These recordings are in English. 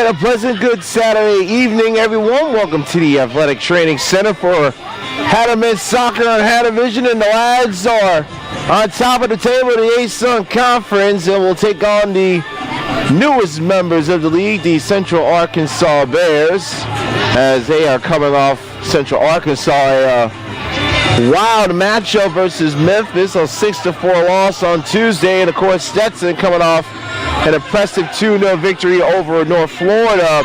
And a pleasant good Saturday evening, everyone. Welcome to the Athletic Training Center for Hatter Men's Soccer on Hatter Vision, and the lads are on top of the table of the A-Sun Conference, and will take on the newest members of the league, the Central Arkansas Bears, as they are coming off Central Arkansas, a wild matchup versus Memphis, a 6-4 loss on Tuesday, and of course Stetson coming off an impressive 2-0 victory over North Florida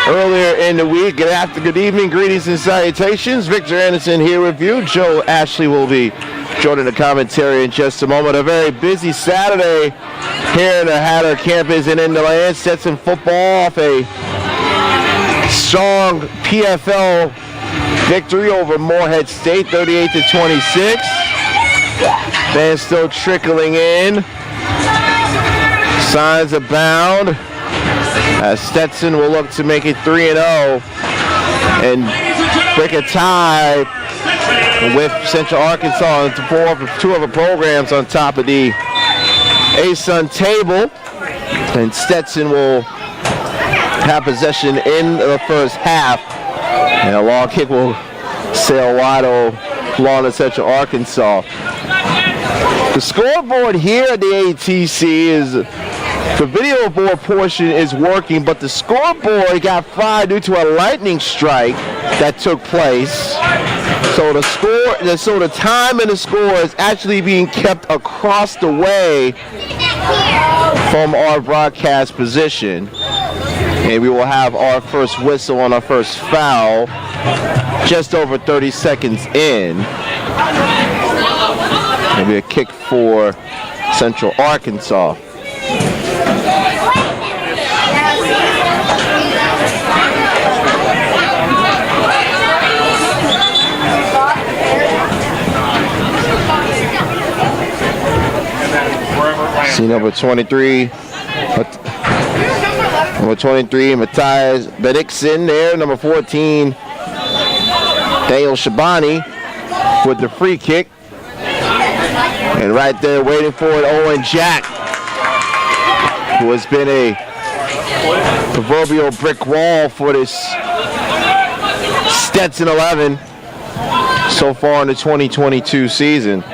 earlier in the week. Good evening, greetings and salutations. Victor Anderson here with you. Joe Ashley will be joining the commentary in just a moment. A very busy Saturday here in the Hatter campus and in the land. Stetson football off a strong PFL victory over Morehead State, 38-26. Fans still trickling in. Signs abound as Stetson will look to make it 3-0 and break a tie with Central Arkansas and two other programs on top of the A-Sun table. And Stetson will have possession in the first half, and a long kick will sail wide along to Central Arkansas. The scoreboard here at the ATC is, the video board portion is working, but the scoreboard got fried due to a lightning strike that took place. So the time and the score is actually being kept across the way from our broadcast position. And we will have our first whistle on our first foul just over 30 seconds in. Maybe a kick for Central Arkansas. See number 23, Matthias Bedixson there. Number 14, Daniel Shabani with the free kick. And right there waiting for it, Owen Jack, who has been a proverbial brick wall for this Stetson 11 so far in the 2022 season.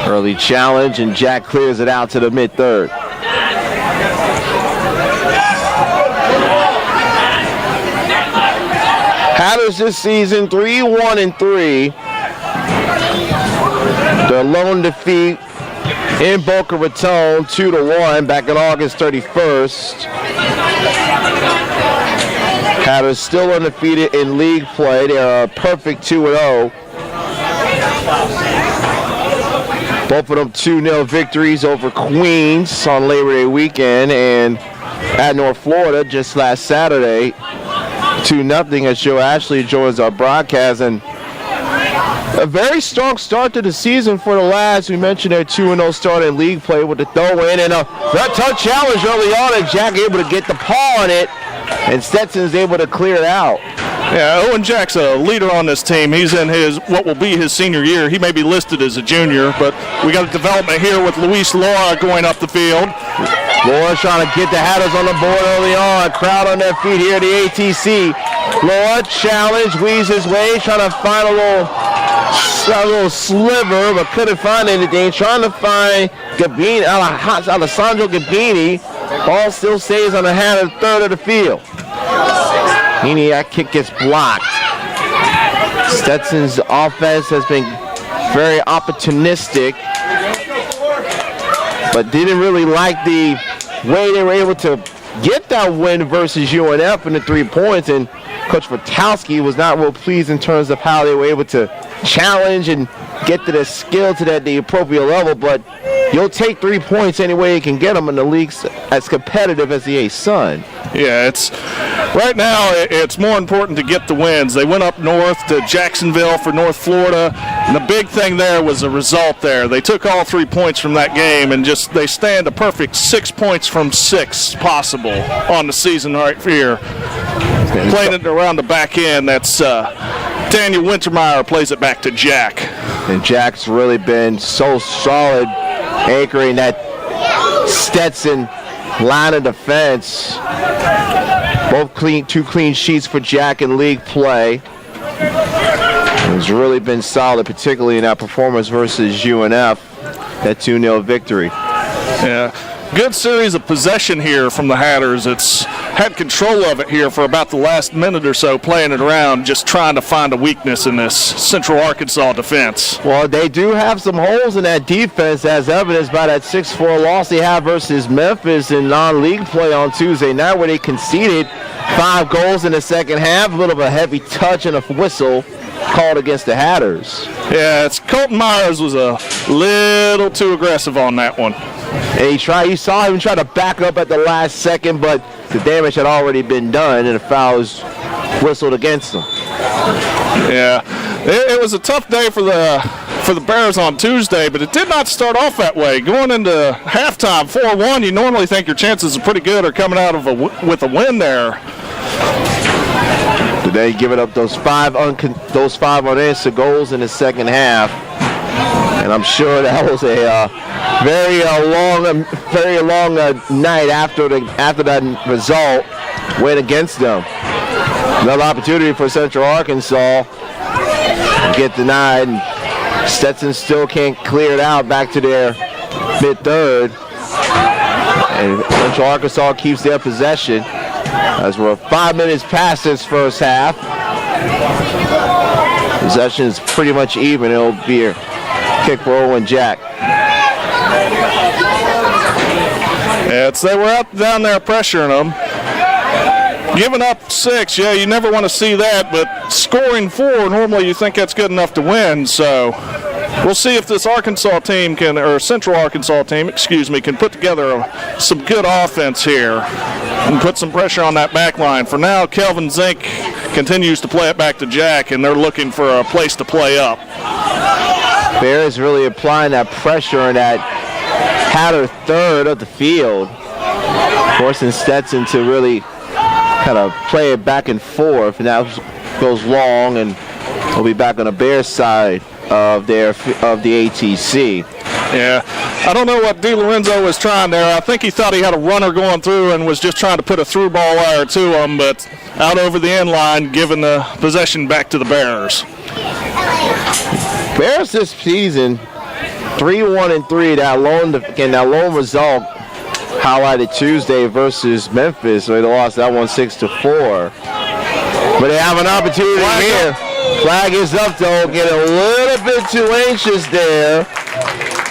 Early challenge, and Jack clears it out to the mid-third. Hatters this season 3-1-3. Their lone defeat in Boca Raton 2-1 back on August 31st. Hatters still undefeated in league play. They are a perfect 2-0. Both of them 2-0 victories over Queens on Labor Day weekend, and at North Florida just last Saturday, 2-0 as Joe Ashley joins our broadcast. And a very strong start to the season for the lads. We mentioned their 2-0 start in league play with the throw-in and a tough challenge early on, and Jack able to get the paw on it, and Stetson's able to clear it out. Yeah, Owen Jack's a leader on this team. He's in what will be his senior year. He may be listed as a junior, but we got a development here with Luis Laura going up the field. Laura trying to get the Hatters on the board early on. Crowd on their feet here at the ATC. Laura challenge, weaves his way, trying to find a little sliver, but couldn't find anything. Trying to find Gabini, Alessandro Gabini. Ball still stays on the Hatter third of the field. That kick gets blocked. Stetson's offense has been very opportunistic, but didn't really like the way they were able to get that win versus UNF in the 3 points, and Coach Vertowski was not real pleased in terms of how they were able to challenge and get to their skill to the appropriate level, but you'll take 3 points any way you can get them in the league's as competitive as the A-Sun. Yeah, right now it's more important to get the wins. They went up north to Jacksonville for North Florida, and the big thing there was the result there. They took all 3 points from that game, and they stand a perfect 6 points from 6 possible on the season right here. Playing it around the back end, that's Daniel Wintermeyer plays it back to Jack. And Jack's really been so solid anchoring that Stetson line of defense. Both two clean sheets for Jack in league play. He's really been solid, particularly in that performance versus UNF, that 2-0 victory. Yeah, good series of possession here from the Hatters. It's had control of it here for about the last minute or so, playing it around, just trying to find a weakness in this Central Arkansas defense. Well, they do have some holes in that defense, as evidenced by that 6-4 loss they had versus Memphis in non-league play on Tuesday night, where they conceded 5 goals in the second half. A little of a heavy touch and a whistle called against the Hatters. Yeah, Colton Myers was a little too aggressive on that one. And you saw him try to back up at the last second, but the damage had already been done, and the foul was whistled against him. Yeah, it was a tough day for the Bears on Tuesday, but it did not start off that way. Going into halftime, 4-1, you normally think your chances are pretty good, or coming out of with a win there. Today, giving up those five unanswered goals in the second half, and I'm sure that was a very long night after that result went against them. Another opportunity for Central Arkansas to get denied, and Stetson still can't clear it out back to their mid-third, and Central Arkansas keeps their possession. As we're 5 minutes past this first half, possession is pretty much even. It'll be a kick for Owen Jack. Yeah, they were up down there pressuring them. Giving up 6, yeah, you never want to see that, but scoring 4, normally you think that's good enough to win, so we'll see if this Central Arkansas team, can put together some good offense here and put some pressure on that back line. For now, Kelvin Zink continues to play it back to Jack, and they're looking for a place to play up. Bears really applying that pressure in that Hatter third of the field, forcing Stetson to really kind of play it back and forth, and that goes long, and we'll be back on the Bears side of the ATC. Yeah, I don't know what DiLorenzo was trying there. I think he thought he had a runner going through and was just trying to put a through ball there to him, but out over the end line, giving the possession back to the Bears. Bears this season, 3-1-3. That lone result highlighted Tuesday versus Memphis, where they lost that one 6-4. But they have an opportunity here. Flag is up, though. Getting a little bit too anxious there.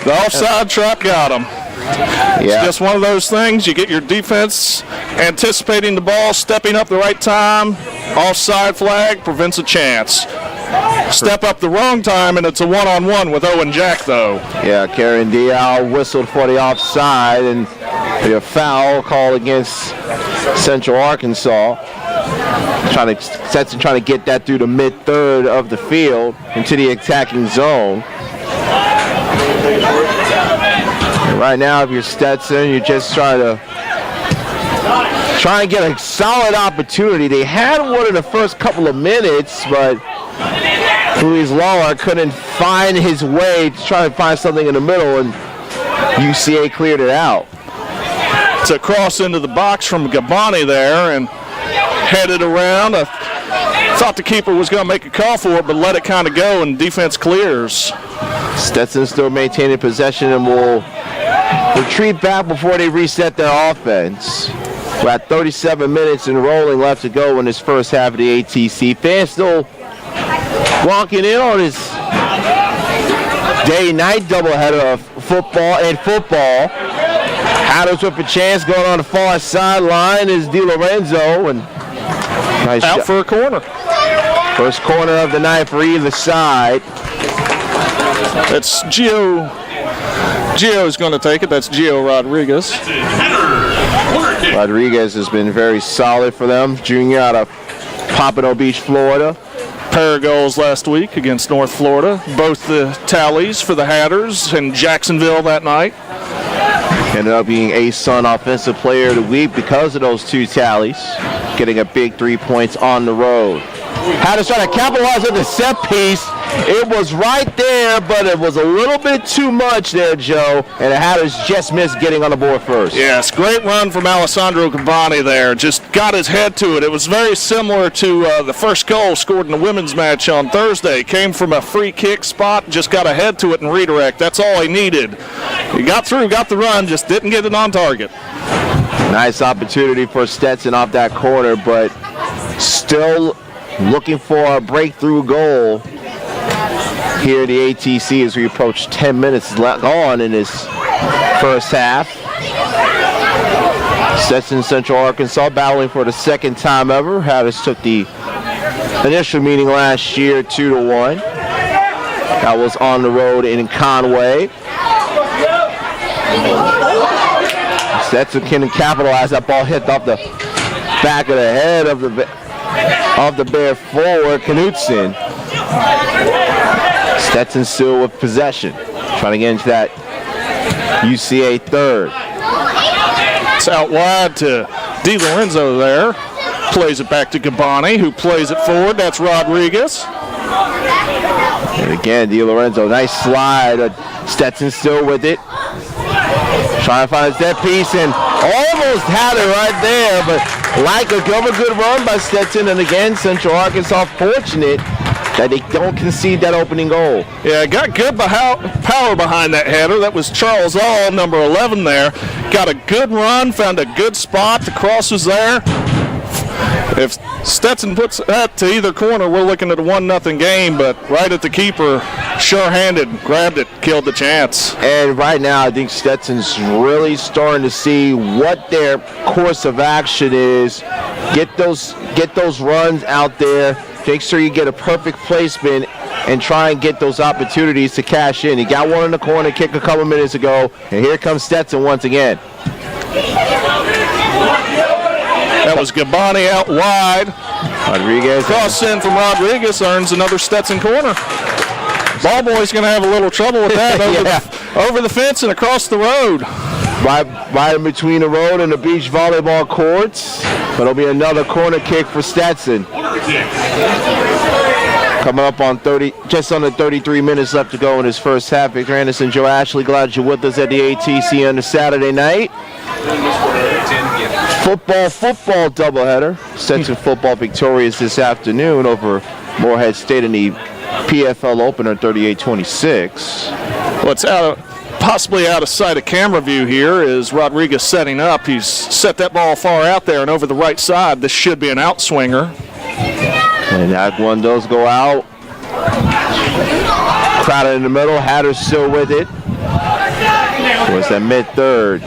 The offside trap got him. Yeah. It's just one of those things. You get your defense anticipating the ball, stepping up the right time. Offside flag prevents a chance. Step up the wrong time, and it's a one-on-one with Owen Jack, though. Yeah, Karen Dial whistled for the offside, and a foul call against Central Arkansas. Stetson trying to get that through the mid-third of the field into the attacking zone. And right now, if you're Stetson, you're just trying to get a solid opportunity. They had one in the first couple of minutes, but Luis Lawler couldn't find his way to try to find something in the middle, and UCA cleared it out. It's a cross into the box from Gabani there, and headed around. I thought the keeper was going to make a call for it, but let it kind of go, and defense clears. Stetson still maintaining possession and will retreat back before they reset their offense. We're at 37 minutes and rolling left to go in this first half of the ATC. Fans still walking in on this day-night doubleheader of football. Hatters with a chance going on the far sideline is DiLorenzo, and nice out shot for a corner. First corner of the night for either side. It's Gio. Gio's going to take it. That's Gio Rodriguez. Rodriguez has been very solid for them. Junior out of Pompano Beach, Florida. Pair of goals last week against North Florida. Both the tallies for the Hatters in Jacksonville that night. Ended up being A-Sun Offensive Player of the Week because of those two tallies. Getting a big 3 points on the road. Hatters trying to capitalize on the set piece. It was right there, but it was a little bit too much there, Joe. And the Hatters just missed getting on the board first. Yes, great run from Alessandro Gabani there. Just got his head to it. It was very similar to the first goal scored in the women's match on Thursday. Came from a free kick spot, just got a head to it and redirect. That's all he needed. He got through, got the run, just didn't get it on target. Nice opportunity for Stetson off that corner, but still looking for a breakthrough goal here at the ATC as we approach 10 minutes gone in this first half. Stetson, Central Arkansas battling for the second time ever. Hatters took the initial meeting last year 2-1. That was on the road in Conway. Stetson can capitalize. That ball hit off the back of the head of the Bear forward, Knutson. Stetson still with possession, trying to get into that UCA third. It's out wide to DiLorenzo there. Plays it back to Gabani, who plays it forward. That's Rodriguez. And again, DiLorenzo, nice slide. Stetson still with it. Trying to find a set piece and almost had it right there, but like a good run by Stetson. And again, Central Arkansas fortunate that they don't concede that opening goal. Yeah, got good power behind that header. That was Charles All, number 11 there. Got a good run, found a good spot. The cross was there. If Stetson puts that to either corner, we're looking at a 1-0 game, but right at the keeper, sure-handed, grabbed it, killed the chance. And right now, I think Stetson's really starting to see what their course of action is. Get those runs out there. Make sure you get a perfect placement and try and get those opportunities to cash in. He got one in the corner kick a couple minutes ago, and here comes Stetson once again. That was Gabani out wide. Rodriguez. Cross in from Rodriguez earns another Stetson corner. Ball boy's going to have a little trouble with that over the fence and across the road. Right in between the road and the beach volleyball courts. But it'll be another corner kick for Stetson. Coming up on just under 33 minutes left to go in his first half. Victor Anderson, Joe Ashley, glad you're with us at the ATC on a Saturday night. Football doubleheader. Stetson football victorious this afternoon over Morehead State in the PFL opener 38-26. Well, it's possibly out of sight of camera view here is Rodriguez setting up. He's set that ball far out there and over the right side. This should be an outswinger. And that one does go out. Crowded in the middle. Hatters still with it. Towards that mid-third.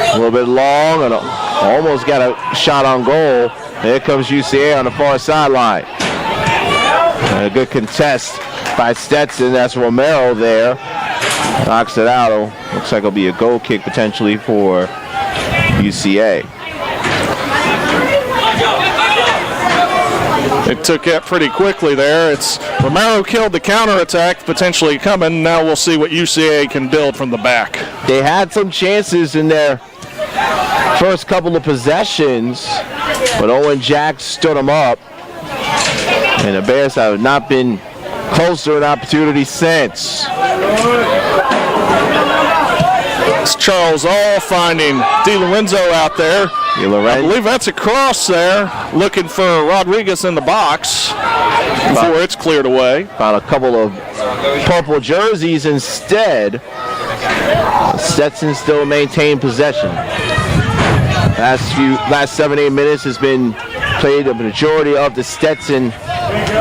A little bit long and almost got a shot on goal. Here comes UCA on the far sideline. And a good contest by Stetson. That's Romero there. Knocks it out. Looks like it'll be a goal kick potentially for UCA. They took that pretty quickly there. It's Romero killed the counterattack potentially coming. Now we'll see what UCA can build from the back. They had some chances in their first couple of possessions, but Owen Jack stood them up. And the Bears have not been close to an opportunity since. It's Charles All finding DiLorenzo out there. I believe that's a cross there, looking for Rodriguez in the box before it's cleared away. Found a couple of purple jerseys instead. Stetson still maintained possession. Last 7-8 minutes has been played the majority of the Stetson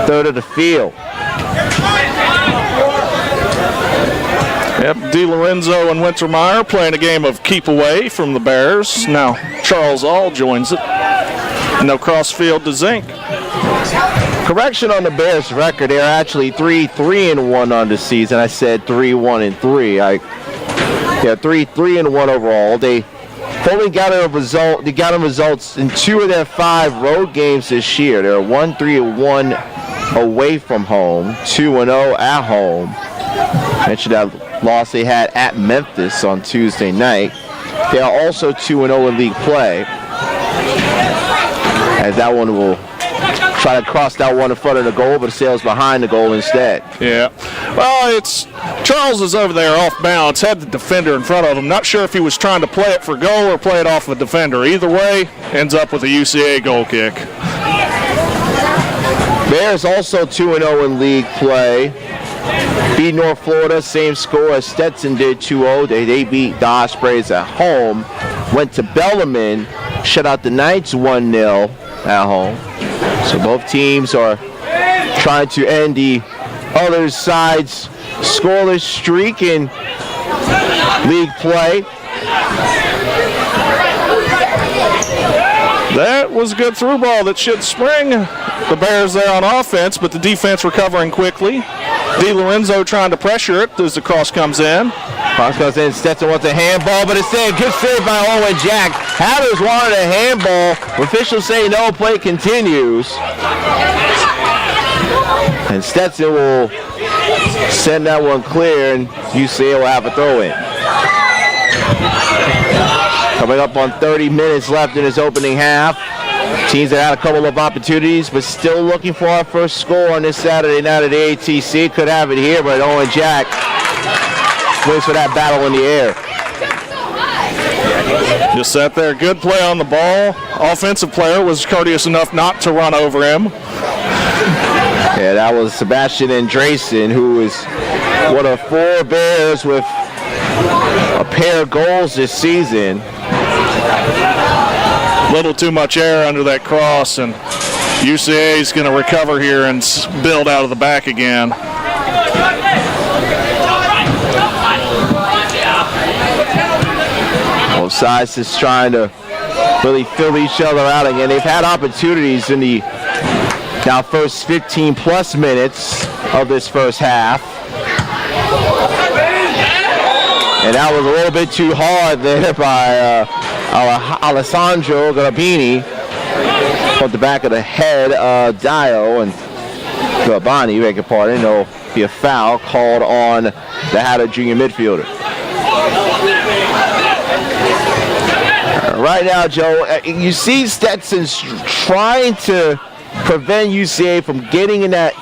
third of the field. Yep, DiLorenzo and Wintermeyer playing a game of keep away from the Bears. Now Charles All joins it. No crossfield to Zink. Correction on the Bears record, they're actually 3-3-1 on the season. I said 3-1-3. They're 3-3-1 overall. They only got a result. They got them results in 2 of their 5 road games this year. They're 1-3-1 away from home, 2-0 at home. Mentioned that loss they had at Memphis on Tuesday night. They are also 2-0 in league play. As that one will try to cross that one in front of the goal, but sails behind the goal instead. Yeah. Well, Charles is over there off balance, had the defender in front of him. Not sure if he was trying to play it for goal or play it off of a defender. Either way, ends up with a UCA goal kick. Bears also 2-0 in league play. Beat North Florida, same score as Stetson did, 2-0. They beat the Ospreys at home. Went to Bellarmine, shut out the Knights 1-0 at home. So both teams are trying to end the other side's scoreless streak in league play. That was a good through ball that should spring the Bears there on offense, but the defense recovering quickly. DiLorenzo trying to pressure it as the cross comes in. Cross comes in. Stetson wants a handball, but it's saved. Good save by Owen Jack. Hatters wanted a handball. Officials say no. Play continues. And Stetson will send that one clear, and UCA will have a throw-in. Coming up on 30 minutes left in his opening half. Teams that had a couple of opportunities, but still looking for our first score on this Saturday night at the ATC. Could have it here, but Owen Jack waits for that battle in the air. Just sat there. Good play on the ball. Offensive player was courteous enough not to run over him. Yeah, that was Sebastian Andresen, who is one of 4 Bears with a pair of goals this season. Little too much air under that cross, and UCA is going to recover here and build out of the back again. Both sides just trying to really fill each other out again. They've had opportunities in the now first 15-plus minutes of this first half. And that was a little bit too hard there by Alessandro Garabini on the back of the head of Dio and Gabani, beg your pardon. There'll be a foul called on the Hatter junior midfielder. Right now, Joe, you see Stetson's trying to prevent UCA from getting in that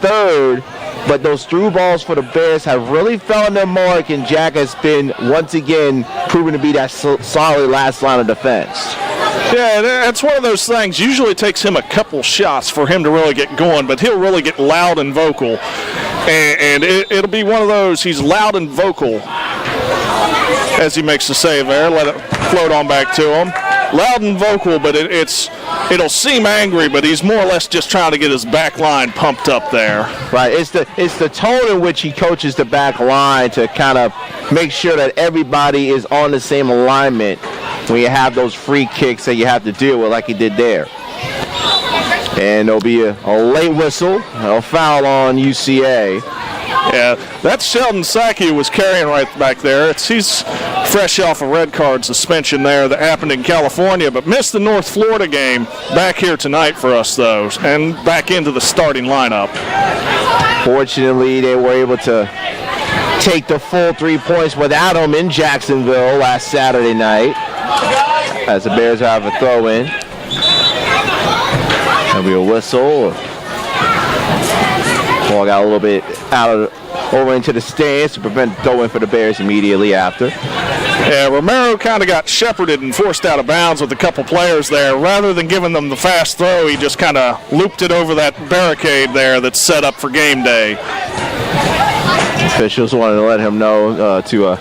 third, but those through balls for the Bears have really found their mark, and Jack has been, once again, proven to be that solid last line of defense. Yeah, that's one of those things. Usually it takes him a couple shots for him to really get going, but he'll really get loud and vocal. And it'll be one of those, he's loud and vocal as he makes the save there. Let it float on back to him. Loud and vocal, but it'll seem angry, but he's more or less just trying to get his back line pumped up there. Right, it's the tone in which he coaches the back line to kind of make sure that everybody is on the same alignment when you have those free kicks that you have to deal with like he did there. And there'll be a late whistle, a foul on UCA. Yeah, that's Sheldon Sackey who was carrying right back there. He's fresh off a red card suspension there that happened in California, but missed the North Florida game. Back here tonight for us, though, and back into the starting lineup. Fortunately, they were able to take the full 3 points without him in Jacksonville last Saturday night, as the Bears have a throw-in. There'll be a whistle. Ball got a little bit over into the stands to prevent throwing for the Bears immediately after. Yeah, Romero kind of got shepherded and forced out of bounds with a couple players there. Rather than giving them the fast throw, he just kind of looped it over that barricade there that's set up for game day. Officials wanted to let him know to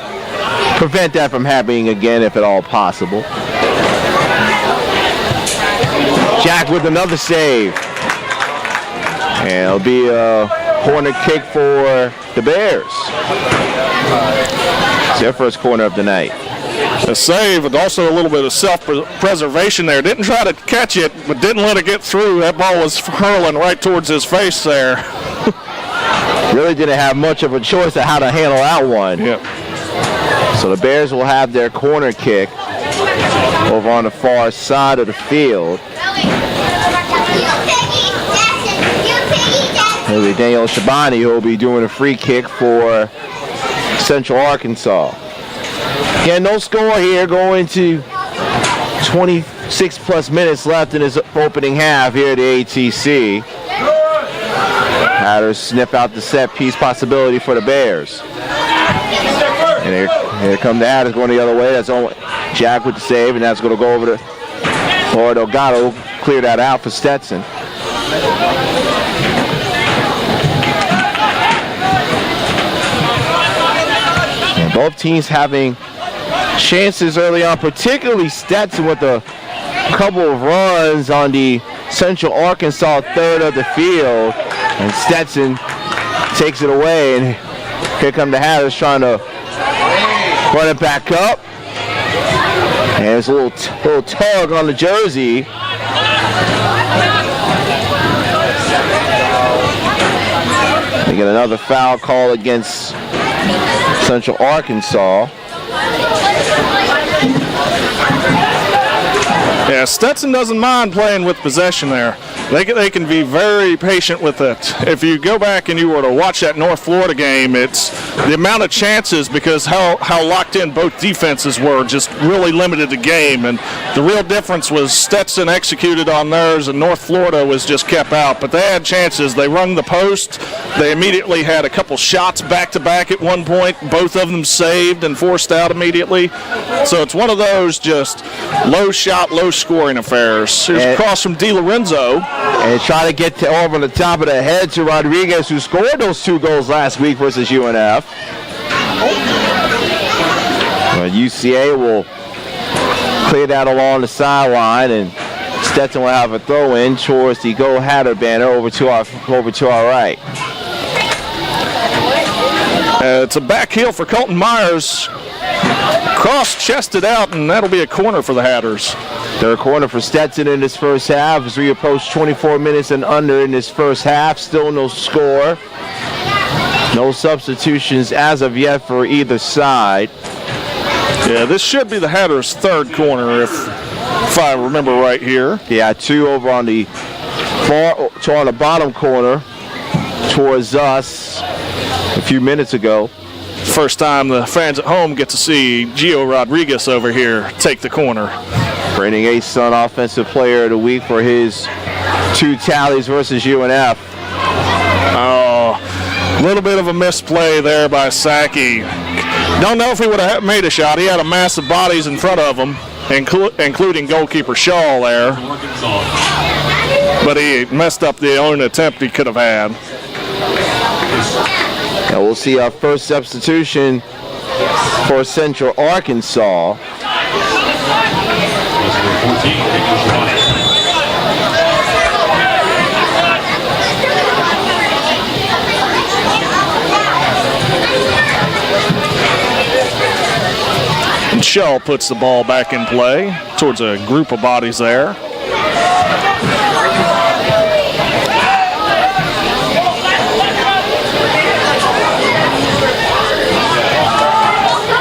prevent that from happening again if at all possible. Jack with another save. And it'll be a corner kick for the Bears. It's their first corner of the night. A save, and also a little bit of self-preservation there. Didn't try to catch it, but didn't let it get through. That ball was hurling right towards his face there. Really didn't have much of a choice of how to handle that one. Yep. So the Bears will have their corner kick over on the far side of the field. It'll be Daniel Shabani who will be doing a free kick for Central Arkansas. Again, no score here going to 24 6+ minutes left in his opening half here at the ATC. Hatters snip out the set piece possibility for the Bears. And here come the Hatters going the other way. That's on Jack with the save, and that's going to go over to Delgado. Clear that out for Stetson. And both teams having chances early on, particularly Stetson with a couple of runs on the Central Arkansas third of the field, and Stetson takes it away, and here come the Hatters trying to run it back up, and there's a little tug on the jersey. They get another foul call against Central Arkansas. Yeah, Stetson doesn't mind playing with possession there. They can be very patient with it. If you go back and you were to watch that North Florida game, it's the amount of chances, because how locked in both defenses were, just really limited the game. And the real difference was Stetson executed on theirs and North Florida was just kept out. But they had chances. They rung the post. They immediately had a couple shots back-to-back at one point. Both of them saved and forced out immediately. So it's one of those just low-shot, low-scoring affairs. Here's a cross from DiLorenzo. And try to get over the top of the head to Rodriguez, who scored those 2 goals last week versus UNF. UCA will clear that along the sideline, and Stetson will have a throw-in towards the Go Hatter banner over to our right. It's a back heel for Colton Myers. Cross-chested out, and that'll be a corner for the Hatters. Third corner for Stetson in this first half as we approach 24 minutes and under in this first half. Still no score. No substitutions as of yet for either side. Yeah, this should be the Hatters' third corner if I remember right here. Yeah, 2 over on the bottom corner towards us a few minutes ago. First time the fans at home get to see Gio Rodriguez over here take the corner. Reigning A-Sun Offensive Player of the Week for his 2 tallies versus UNF. Oh, a little bit of a misplay there by Sackey. Don't know if he would have made a shot. He had a mass of bodies in front of him, including goalkeeper Shaw there. But he messed up the only attempt he could have had. Now we'll see our first substitution for Central Arkansas. And Shaw puts the ball back in play towards a group of bodies there.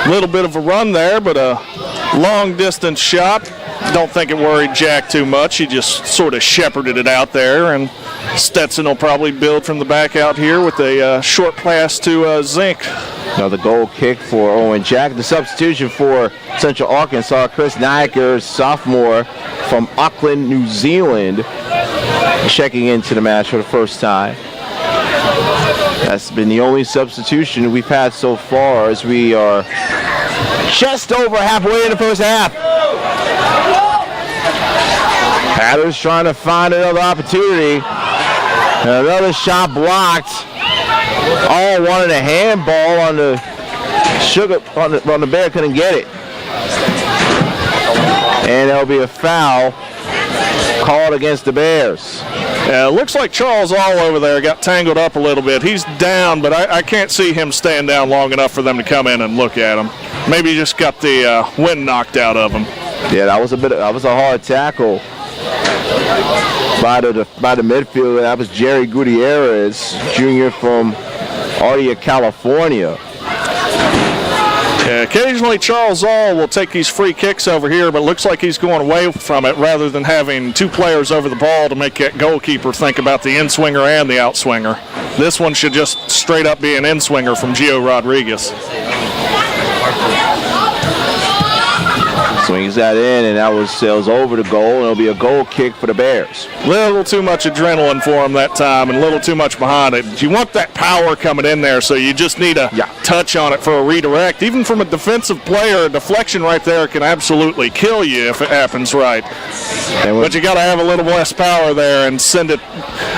Little bit of a run there, but a long distance shot. Don't think it worried Jack too much. He just sort of shepherded it out there, and Stetson will probably build from the back out here with a short pass to Zink. Another goal kick for Owen Jack. The substitution for Central Arkansas, Chris Niaker, sophomore from Auckland, New Zealand, checking into the match for the first time. That's been the only substitution we've had so far as we are just over halfway in the first half. Hatters trying to find another opportunity. And another shot blocked. All wanted a handball on the on the Bear, couldn't get it. And there'll be a foul called against the Bears. Yeah, it looks like Charles All over there got tangled up a little bit. He's down, but I can't see him staying down long enough for them to come in and look at him. Maybe he just got the wind knocked out of him. Yeah, that was a hard tackle by the midfielder. That was Jerry Gutierrez, junior from Ardia, California. Yeah, occasionally Charles All will take these free kicks over here, but it looks like he's going away from it rather than having 2 players over the ball to make that goalkeeper think about the in-swinger and the out-swinger. This one should just straight up be an in-swinger from Gio Rodriguez. So Swings that in, and that sails over the goal, and it'll be a goal kick for the Bears. Little too much adrenaline for him that time and a little too much behind it. You want that power coming in there, so you just need a touch on it for a redirect. Even from a defensive player, a deflection right there can absolutely kill you if it happens right. But you got to have a little less power there and send it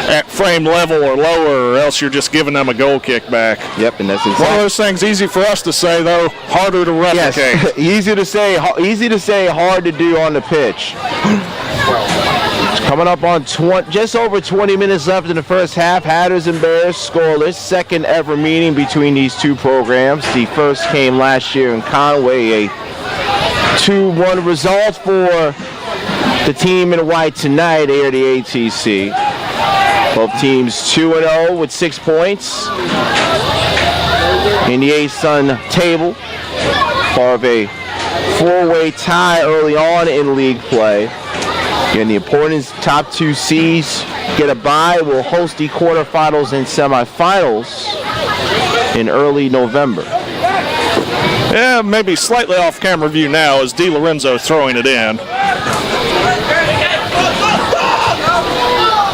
at frame level or lower, or else you're just giving them a goal kick back. Yep, and that's exactly one of those things easy for us to say, though, harder to replicate. Yes, easy to say, hard to do on the pitch. Coming up on just over 20 minutes left in the first half. Hatters and Bears scoreless. Second ever meeting between these two programs. The first came last year in Conway. A 2-1 result for the team in white tonight here at the ATC. Both teams 2-0 with 6 points in the A-Sun table. Part of a 4-way tie early on in league play. And the opponents, top 2 seeds, get a bye. Will host the quarterfinals and semifinals in early November. Yeah, maybe slightly off camera view now as Di Lorenzo throwing it in.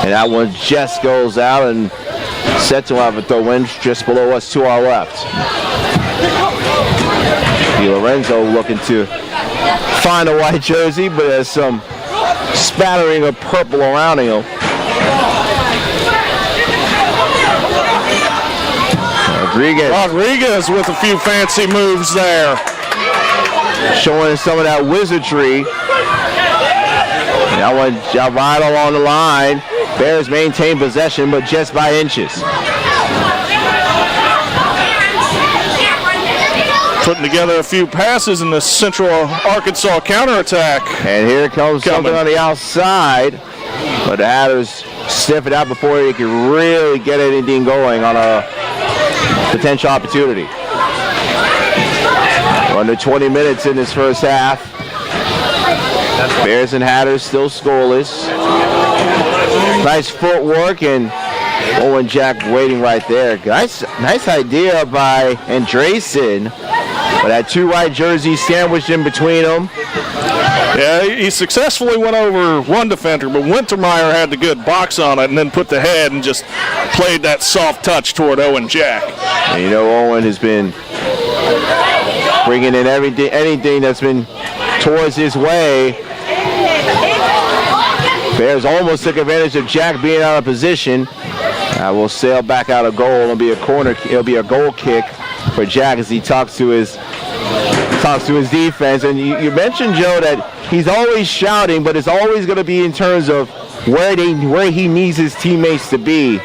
And that one just goes out, and Stetson will have a throw in just below us to our left. Di Lorenzo looking to find a white jersey, but there's some spattering of purple around him. Rodriguez with a few fancy moves there. Showing some of that wizardry. That one right along the line. Bears maintain possession, but just by inches. Putting together a few passes in the Central Arkansas counterattack. And here comes something on the outside. But the Hatters sniff it out before they can really get anything going on a potential opportunity. Under 20 minutes in this first half. Bears and Hatters still scoreless. Nice footwork, and Owen Jack waiting right there. Nice idea by Andresen. But that 2 white jerseys sandwiched in between them. Yeah, he successfully went over one defender, but Wintermeyer had the good box on it and then put the head and just played that soft touch toward Owen Jack. And you know Owen has been bringing in anything that's been towards his way. Bears almost took advantage of Jack being out of position. Will sail back out of goal. It'll be a corner. It'll be a goal kick for Jack as he talks to his defense. And you mentioned, Joe, that he's always shouting, but it's always going to be in terms of where he needs his teammates to be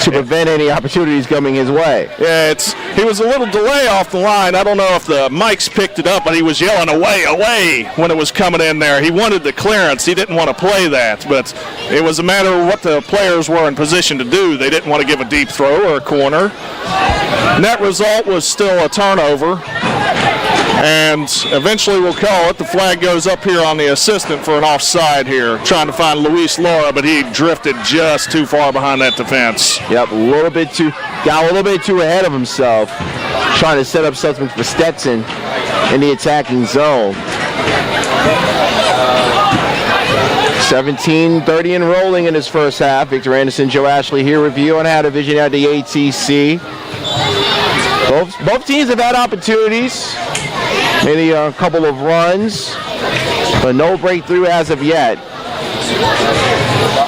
to prevent any opportunities coming his way. Yeah, he was a little delay off the line. I don't know if the mics picked it up, but he was yelling away, away when it was coming in there. He wanted the clearance. He didn't want to play that, but it was a matter of what the players were in position to do. They didn't want to give a deep throw or a corner. Net result was still a turnover. And eventually we'll call it. The flag goes up here on the assistant for an offside here, trying to find Luis Laura, but he drifted just too far behind that defense. Yep, got a little bit too ahead of himself, trying to set up something for Stetson in the attacking zone. 17:30 and rolling in his first half. Victor Anderson, Joe Ashley here with you on How Division at the ATC. Both teams have had opportunities. Maybe a couple of runs, but no breakthrough as of yet.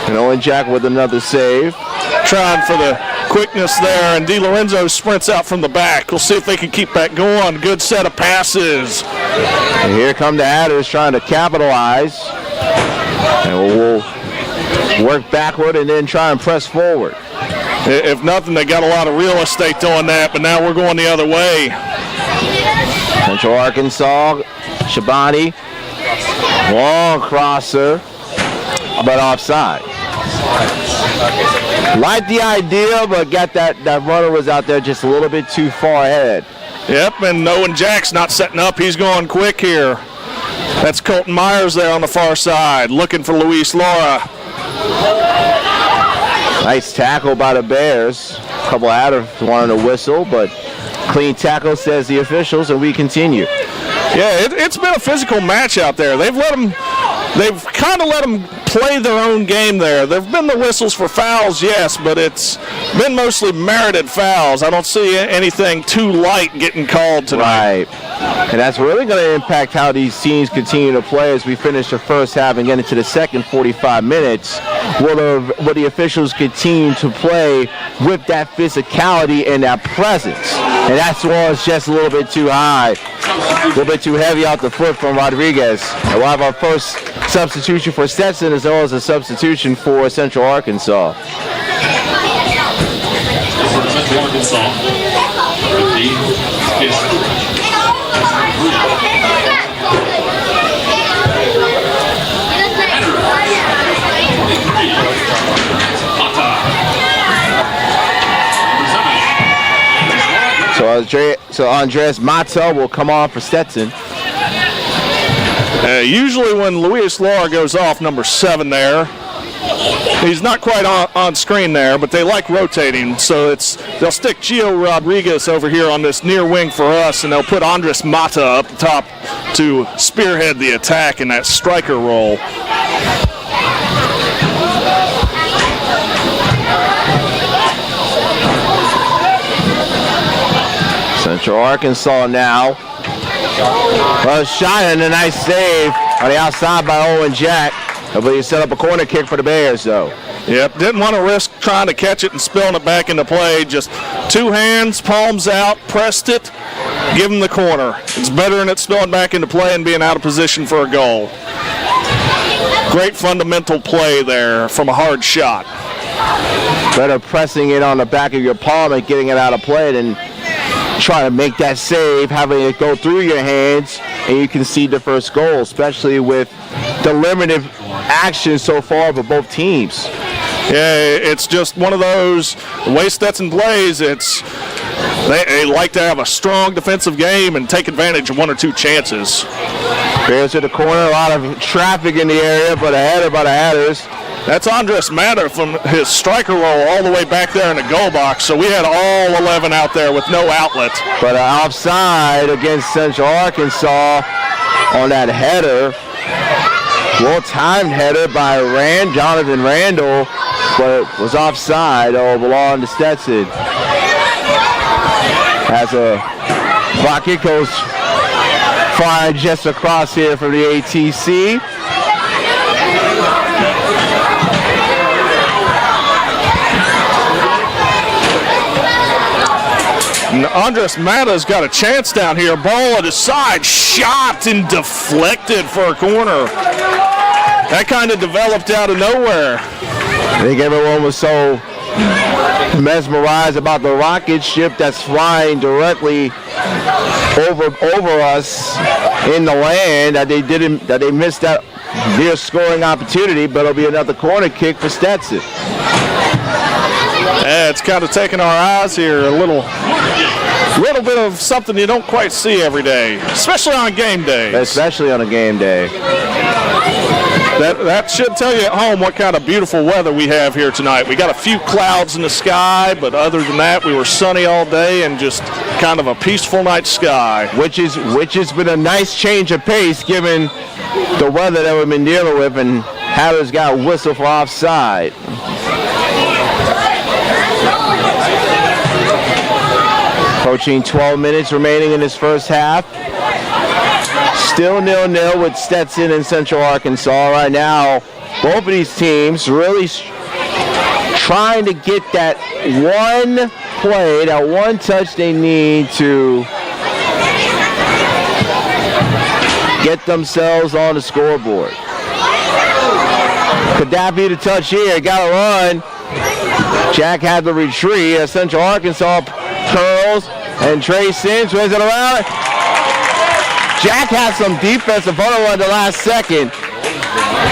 And Owen Jack with another save. Trying for the quickness there, and Di Lorenzo sprints out from the back. We'll see if they can keep that going. Good set of passes. And here come the Hatters trying to capitalize. And we'll work backward and then try and press forward. If nothing, they got a lot of real estate doing that, but now we're going the other way. Central Arkansas, Shabani, long crosser, but offside. Liked the idea, but got that runner was out there just a little bit too far ahead. Yep, and Owen Jack's not setting up. He's going quick here. That's Colton Myers there on the far side, looking for Luis Laura. Nice tackle by the Bears. A couple of Hatters wanted to whistle, but clean tackle, says the officials, and we continue. Yeah, it's been a physical match out there. They've kind of let them play their own game there. There have been the whistles for fouls, yes, but it's been mostly merited fouls. I don't see anything too light getting called tonight. Right. And that's really going to impact how these teams continue to play as we finish the first half and get into the second 45 minutes. Will the officials continue to play with that physicality and that presence? And that's why it's just a little bit too high, a little bit too heavy out the foot from Rodriguez. And we'll have our first substitution for Stetson as well as a substitution for Central Arkansas. So Andres Mata will come on for Stetson. Usually when Luis Lara goes off, number 7 there, he's not quite on screen there, but they like rotating, so they'll stick Gio Rodriguez over here on this near wing for us, and they'll put Andres Mata up top to spearhead the attack in that striker role. Central Arkansas now. Well, shot and a nice save on the outside by Owen Jack. But he set up a corner kick for the Bears, though. Yep, didn't want to risk trying to catch it and spilling it back into play. Just 2 hands, palms out, pressed it, give him the corner. It's better than it spilling back into play and being out of position for a goal. Great fundamental play there from a hard shot. Better pressing it on the back of your palm and getting it out of play than trying to make that save, having it go through your hands, and you concede the first goal, especially with the limited action so far for both teams. Yeah, it's just one of those, the way Stetson plays, they like to have a strong defensive game and take advantage of 1 or 2 chances. Bears to the corner, a lot of traffic in the area, but a header by the Hatters. That's Andres Mata from his striker role all the way back there in the goal box, so we had all 11 out there with no outlet. But offside against Central Arkansas on that header. Well-timed header by Jonathan Randall, but it was offside. Belonged to Stetson. As a clock, it goes firing just across here from the ATC. Andres Mata's got a chance down here. Ball at his side, shot and deflected for a corner. That kind of developed out of nowhere. I think everyone was so mesmerized about the rocket ship that's flying directly over us in the land that they missed that near scoring opportunity, but it'll be another corner kick for Stetson. Yeah, it's kind of taking our eyes here a little bit of something you don't quite see every day, especially on game day. Especially on a game day. That should tell you at home what kind of beautiful weather we have here tonight. We got a few clouds in the sky, but other than that, we were sunny all day and just kind of a peaceful night sky. Which has been a nice change of pace given the weather that we've been dealing with, and Hatters got a whistle for offside. Approaching 12 minutes remaining in this first half. Still 0-0 with Stetson and Central Arkansas. Right now, both of these teams really trying to get that one play, that one touch they need to get themselves on the scoreboard. Could that be the touch here? Got to run. Jack had the retreat. Central Arkansas curls, and Trey Sims wins it around. Jack had some defensive photo at the last second.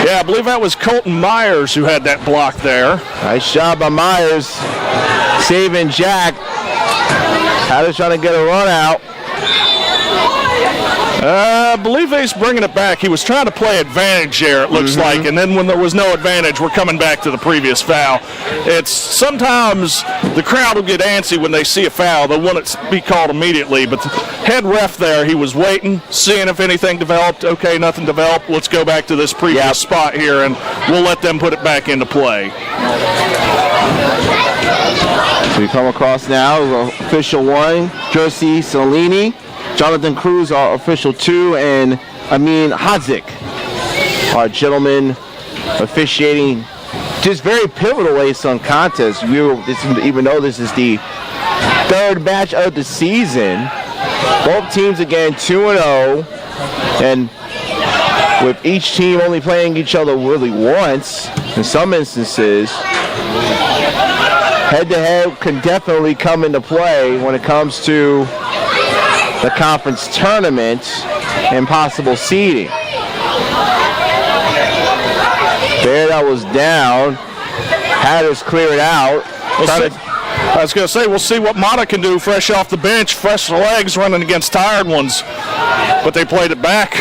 Yeah, I believe that was Colton Myers who had that block there. Nice job by Myers saving Jack. Hatters trying to get a run out. I believe he's bringing it back. He was trying to play advantage there, it looks like, and then when there was no advantage, we're coming back to the previous foul. It's sometimes the crowd will get antsy when they see a foul. They want it to be called immediately, but the head ref there, he was waiting, seeing if anything developed. Okay, nothing developed. Let's go back to this previous spot here, and we'll let them put it back into play. So we come across now, official 1, Jersey Salini, Jonathan Cruz, our official 2, and Amin Hadzik, our gentleman officiating just very pivotal ASUN contest. Even though this is the 3rd match of the season, both teams again 2-0, and with each team only playing each other really once in some instances, head-to-head can definitely come into play when it comes to the conference tournament and possible seeding. There, that was down. Hatters cleared out. I was going to say, we'll see what Mata can do fresh off the bench, fresh legs running against tired ones. But they played it back.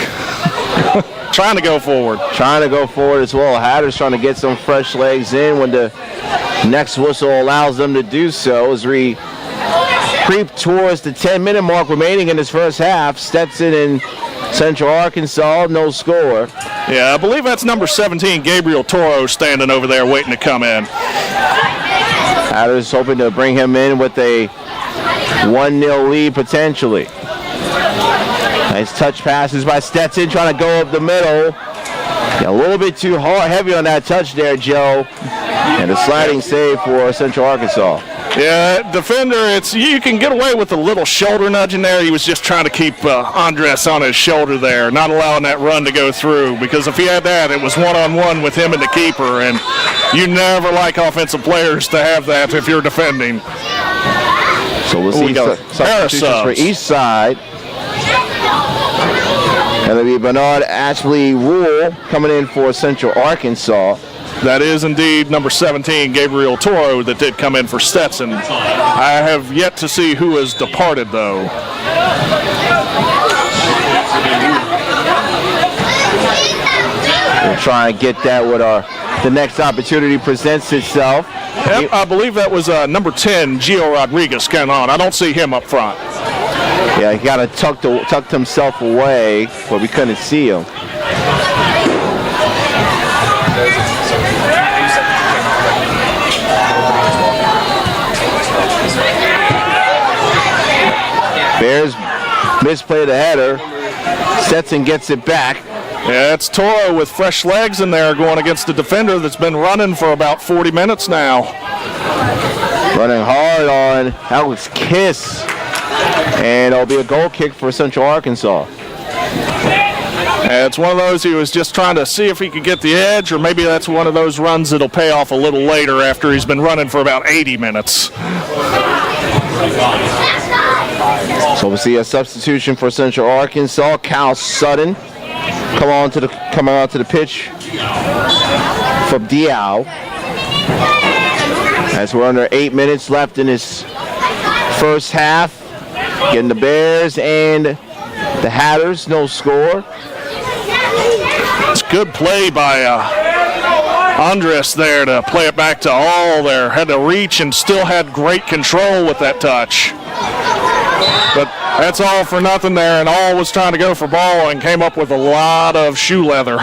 Trying to go forward. Trying to go forward as well. Hatters trying to get some fresh legs in when the next whistle allows them to do so as we creep towards the 10-minute mark remaining in this first half. Stetson and Central Arkansas, no score. Yeah, I believe that's number 17, Gabriel Torres, standing over there waiting to come in. Hatters hoping to bring him in with a 1-0 lead potentially. Nice touch passes by Stetson, trying to go up the middle. Yeah, a little bit too heavy on that touch there, Joe. And a sliding save for Central Arkansas. Yeah, defender, you can get away with a little shoulder nudge in there. He was just trying to keep Andres on his shoulder there, not allowing that run to go through. Because if he had that, it was one-on-one with him and the keeper. And you never like offensive players to have that if you're defending. So we'll see substitutions for each side. And it'll be Bernard Ashley Rule coming in for Central Arkansas. That is indeed number 17, Gabriel Toro, that did come in for Stetson. I have yet to see who has departed, though. We'll try and get that when the next opportunity presents itself. Yep, I believe that was number 10, Gio Rodriguez, coming on. I don't see him up front. Yeah, he kind of tucked himself away, but we couldn't see him. Bears misplay the header. Stetson gets it back. Yeah, it's Toro with fresh legs in there going against the defender that's been running for about 40 minutes now. Running hard on Alex Kiss. And it'll be a goal kick for Central Arkansas. And it's one of those he was just trying to see if he could get the edge, or maybe that's one of those runs that'll pay off a little later after he's been running for about 80 minutes. So we'll see a substitution for Central Arkansas. Cal Sutton coming onto the pitch for Diao. As we're under 8 minutes left in this first half, getting the Bears and the Hatters no score. It's good play by Andres there to play it back to All there. Had to reach and still had great control with that touch. But that's all for nothing there, and All was trying to go for ball and came up with a lot of shoe leather.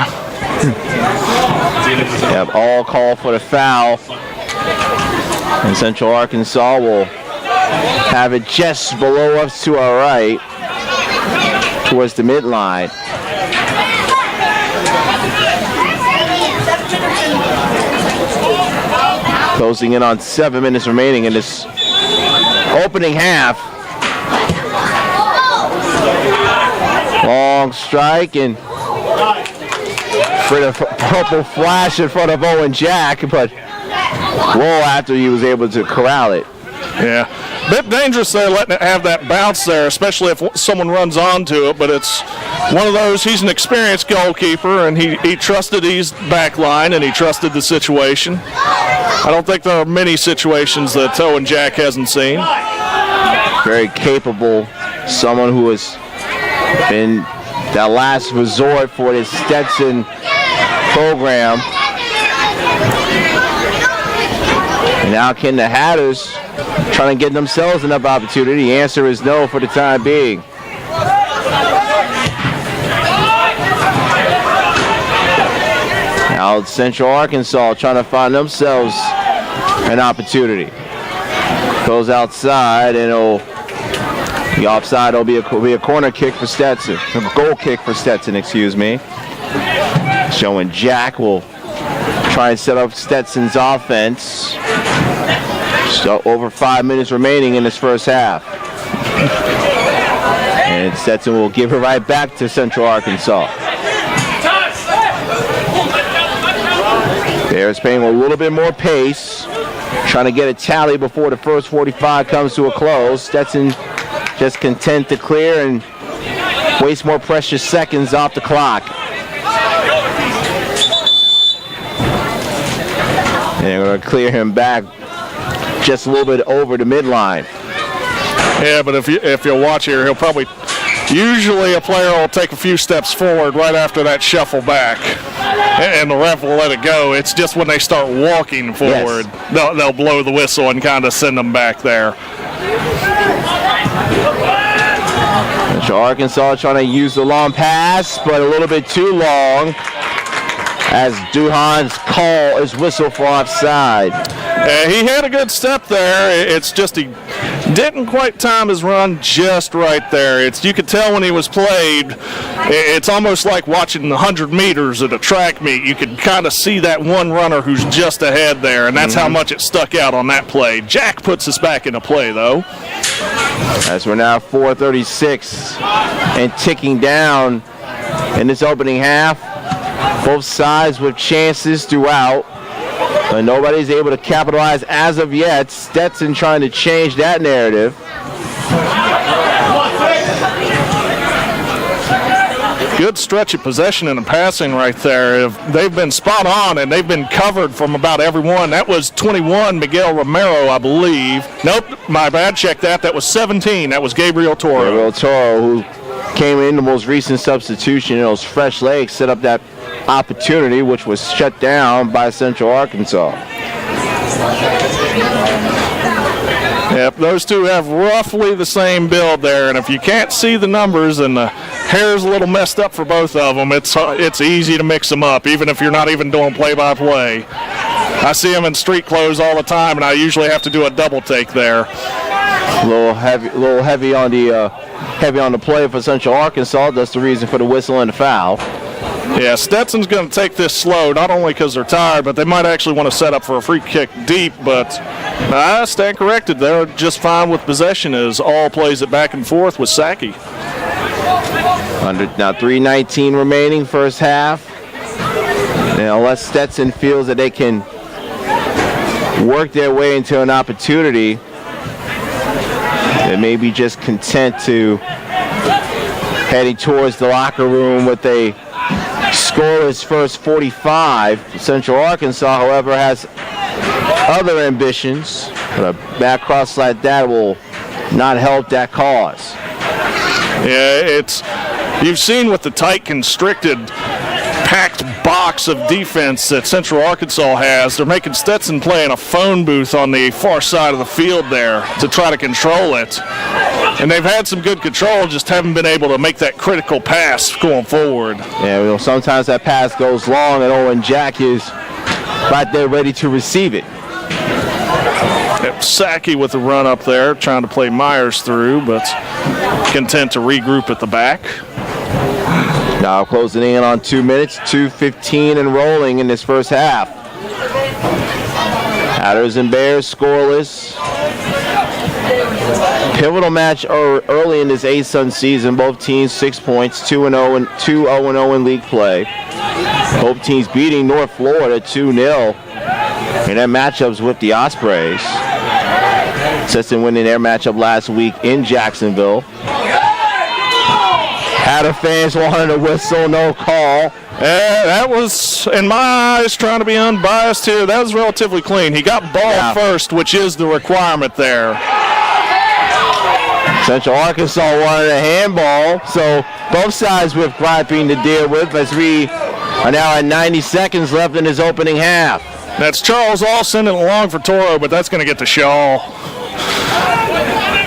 Yep, All call for the foul. And Central Arkansas will have it just below us to our right, towards the midline. Closing in on 7 minutes remaining in this opening half. Long strike and for the purple flash in front of Owen Jack, but well after he was able to corral it. Yeah, bit dangerous there letting it have that bounce there, especially if someone runs onto it, but it's one of those, he's an experienced goalkeeper, and he trusted his back line, and he trusted the situation. I don't think there are many situations that Owen Jack hasn't seen. Very capable, someone who has been that last resort for this Stetson program. And now can the Hatters trying to get themselves enough opportunity? The answer is no for the time being. Now Central Arkansas trying to find themselves an opportunity. Goes outside and the offside will be a corner kick for Stetson. A goal kick for Stetson, excuse me. Showing Jack will try and set up Stetson's offense. So over 5 minutes remaining in this first half. And Stetson will give it right back to Central Arkansas. Bears playing a little bit more pace, trying to get a tally before the first 45 comes to a close. Stetson just content to clear and waste more precious seconds off the clock. And they're going to clear him back just a little bit over the midline. Yeah, but if you'll watch here, he'll probably, usually a player will take a few steps forward right after that shuffle back, and the ref will let it go. It's just when they start walking forward, yes, they'll blow the whistle and kind of send them back there. So Arkansas trying to use the long pass, but a little bit too long, as Duhan's call is whistle for offside. He had a good step there. It's just he didn't quite time his run just right there. You could tell when he was played, it's almost like watching 100 meters at a track meet. You could kind of see that one runner who's just ahead there, and that's how much it stuck out on that play. Jack puts us back into play, though. As we're now 4:36 and ticking down in this opening half. Both sides with chances throughout, but nobody's able to capitalize as of yet. Stetson trying to change that narrative. Good stretch of possession and passing right there. They've been spot on, and they've been covered from about everyone. That was 21, Miguel Romero, I believe. Nope, my bad, check that. That was 17. That was Gabriel Torres. Gabriel Torres, who came in the most recent substitution, and those fresh legs set up that opportunity, which was shut down by Central Arkansas. Yep, those two have roughly the same build there, and if you can't see the numbers and the hair's a little messed up for both of them, it's easy to mix them up, even if you're not even doing play-by-play. I see them in street clothes all the time, and I usually have to do a double take there. A little heavy on the play for Central Arkansas. That's the reason for the whistle and the foul. Yeah, Stetson's going to take this slow, not only because they're tired, but they might actually want to set up for a free kick deep. But I stand corrected. They're just fine with possession as all plays it back and forth with Sackey. Now 3:19 remaining first half. Now, unless Stetson feels that they can work their way into an opportunity, they may be just content to heading towards the locker room with a scoreless first 45. Central Arkansas, however, has other ambitions, but a back cross like that will not help that cause. Yeah, you've seen with the tight, constricted, packed box of defense that Central Arkansas has, they're making Stetson play in a phone booth on the far side of the field there to try to control it. And they've had some good control, just haven't been able to make that critical pass going forward. Yeah, sometimes that pass goes long and Owen Jack is right there ready to receive it. Yep, Sackey with the run up there, trying to play Myers through, but content to regroup at the back. Now closing in on 2 minutes, 2:15 and rolling in this first half. Hatters and Bears scoreless. Pivotal match early in this ASUN season. Both teams 6 points, 2-0 and 2-0 in league play. Both teams beating North Florida 2-0 in their matchups with the Ospreys. Stetson winning their matchup last week in Jacksonville. Hatter fans wanted a whistle, no call. That was, in my eyes, trying to be unbiased here, that was relatively clean. He got ball first, which is the requirement there. Central Arkansas wanted a handball, so both sides with griping to deal with as we are now at 90 seconds left in his opening half. That's Charles All sending it along for Toro, but that's going to get to Shaw.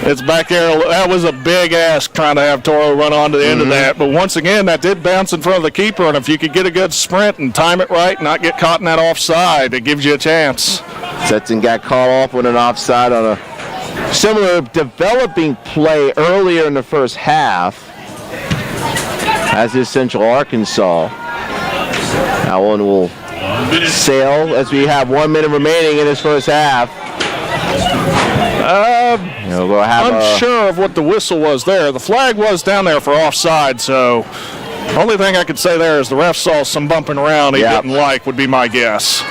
It's back there. That was a big ask trying to have Toro run on to the end of that. But once again, that did bounce in front of the keeper, and if you could get a good sprint and time it right and not get caught in that offside, it gives you a chance. Stetson got caught off with an offside on a similar developing play earlier in the first half, as is Central Arkansas. That one will sail as we have 1 minute remaining in this first half. We'll have unsure of what the whistle was there. The flag was down there for offside, so the only thing I could say there is the ref saw some bumping around he didn't like, would be my guess.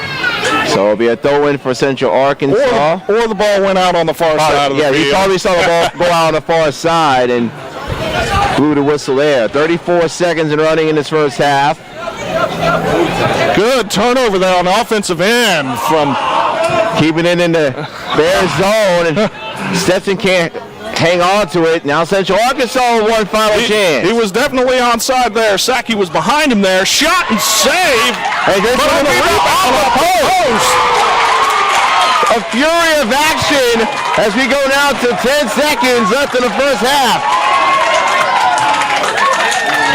So it'll be a throw-in for Central Arkansas. Or the ball went out on the far side of the field. Yeah, he probably saw the ball go out on the far side and blew the whistle there. 34 seconds and running in this first half. Good turnover there on the offensive end from keeping it in the Bear zone, and Stetson can't hang on to it. Now Central Arkansas with one final chance. He was definitely onside there. Saki was behind him there. Shot and save. Hey, this is on the post. A fury of action as we go now to 10 seconds left in the first half.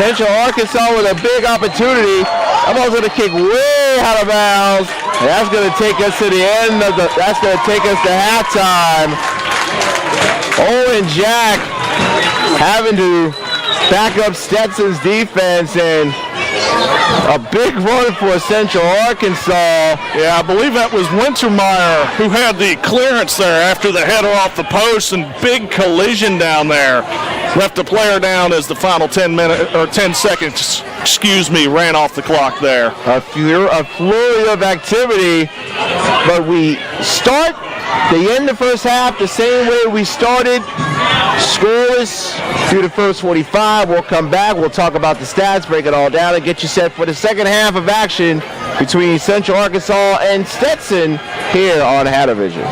Central Arkansas with a big opportunity. I'm also going to kick way out of bounds. And that's going to take us to the end of the. That's going to take us to halftime. Owen Jack having to back up Stetson's defense, and a big run for Central Arkansas. Yeah, I believe that was Wintermeyer who had the clearance there after the header off the post, and big collision down there. Left the player down as the final 10 seconds, ran off the clock there. A flurry of activity, but we start the end of the first half the same way we started, scoreless through the first 45. We'll come back, we'll talk about the stats, break it all down, and get you set for the second half of action between Central Arkansas and Stetson here on Hattervision.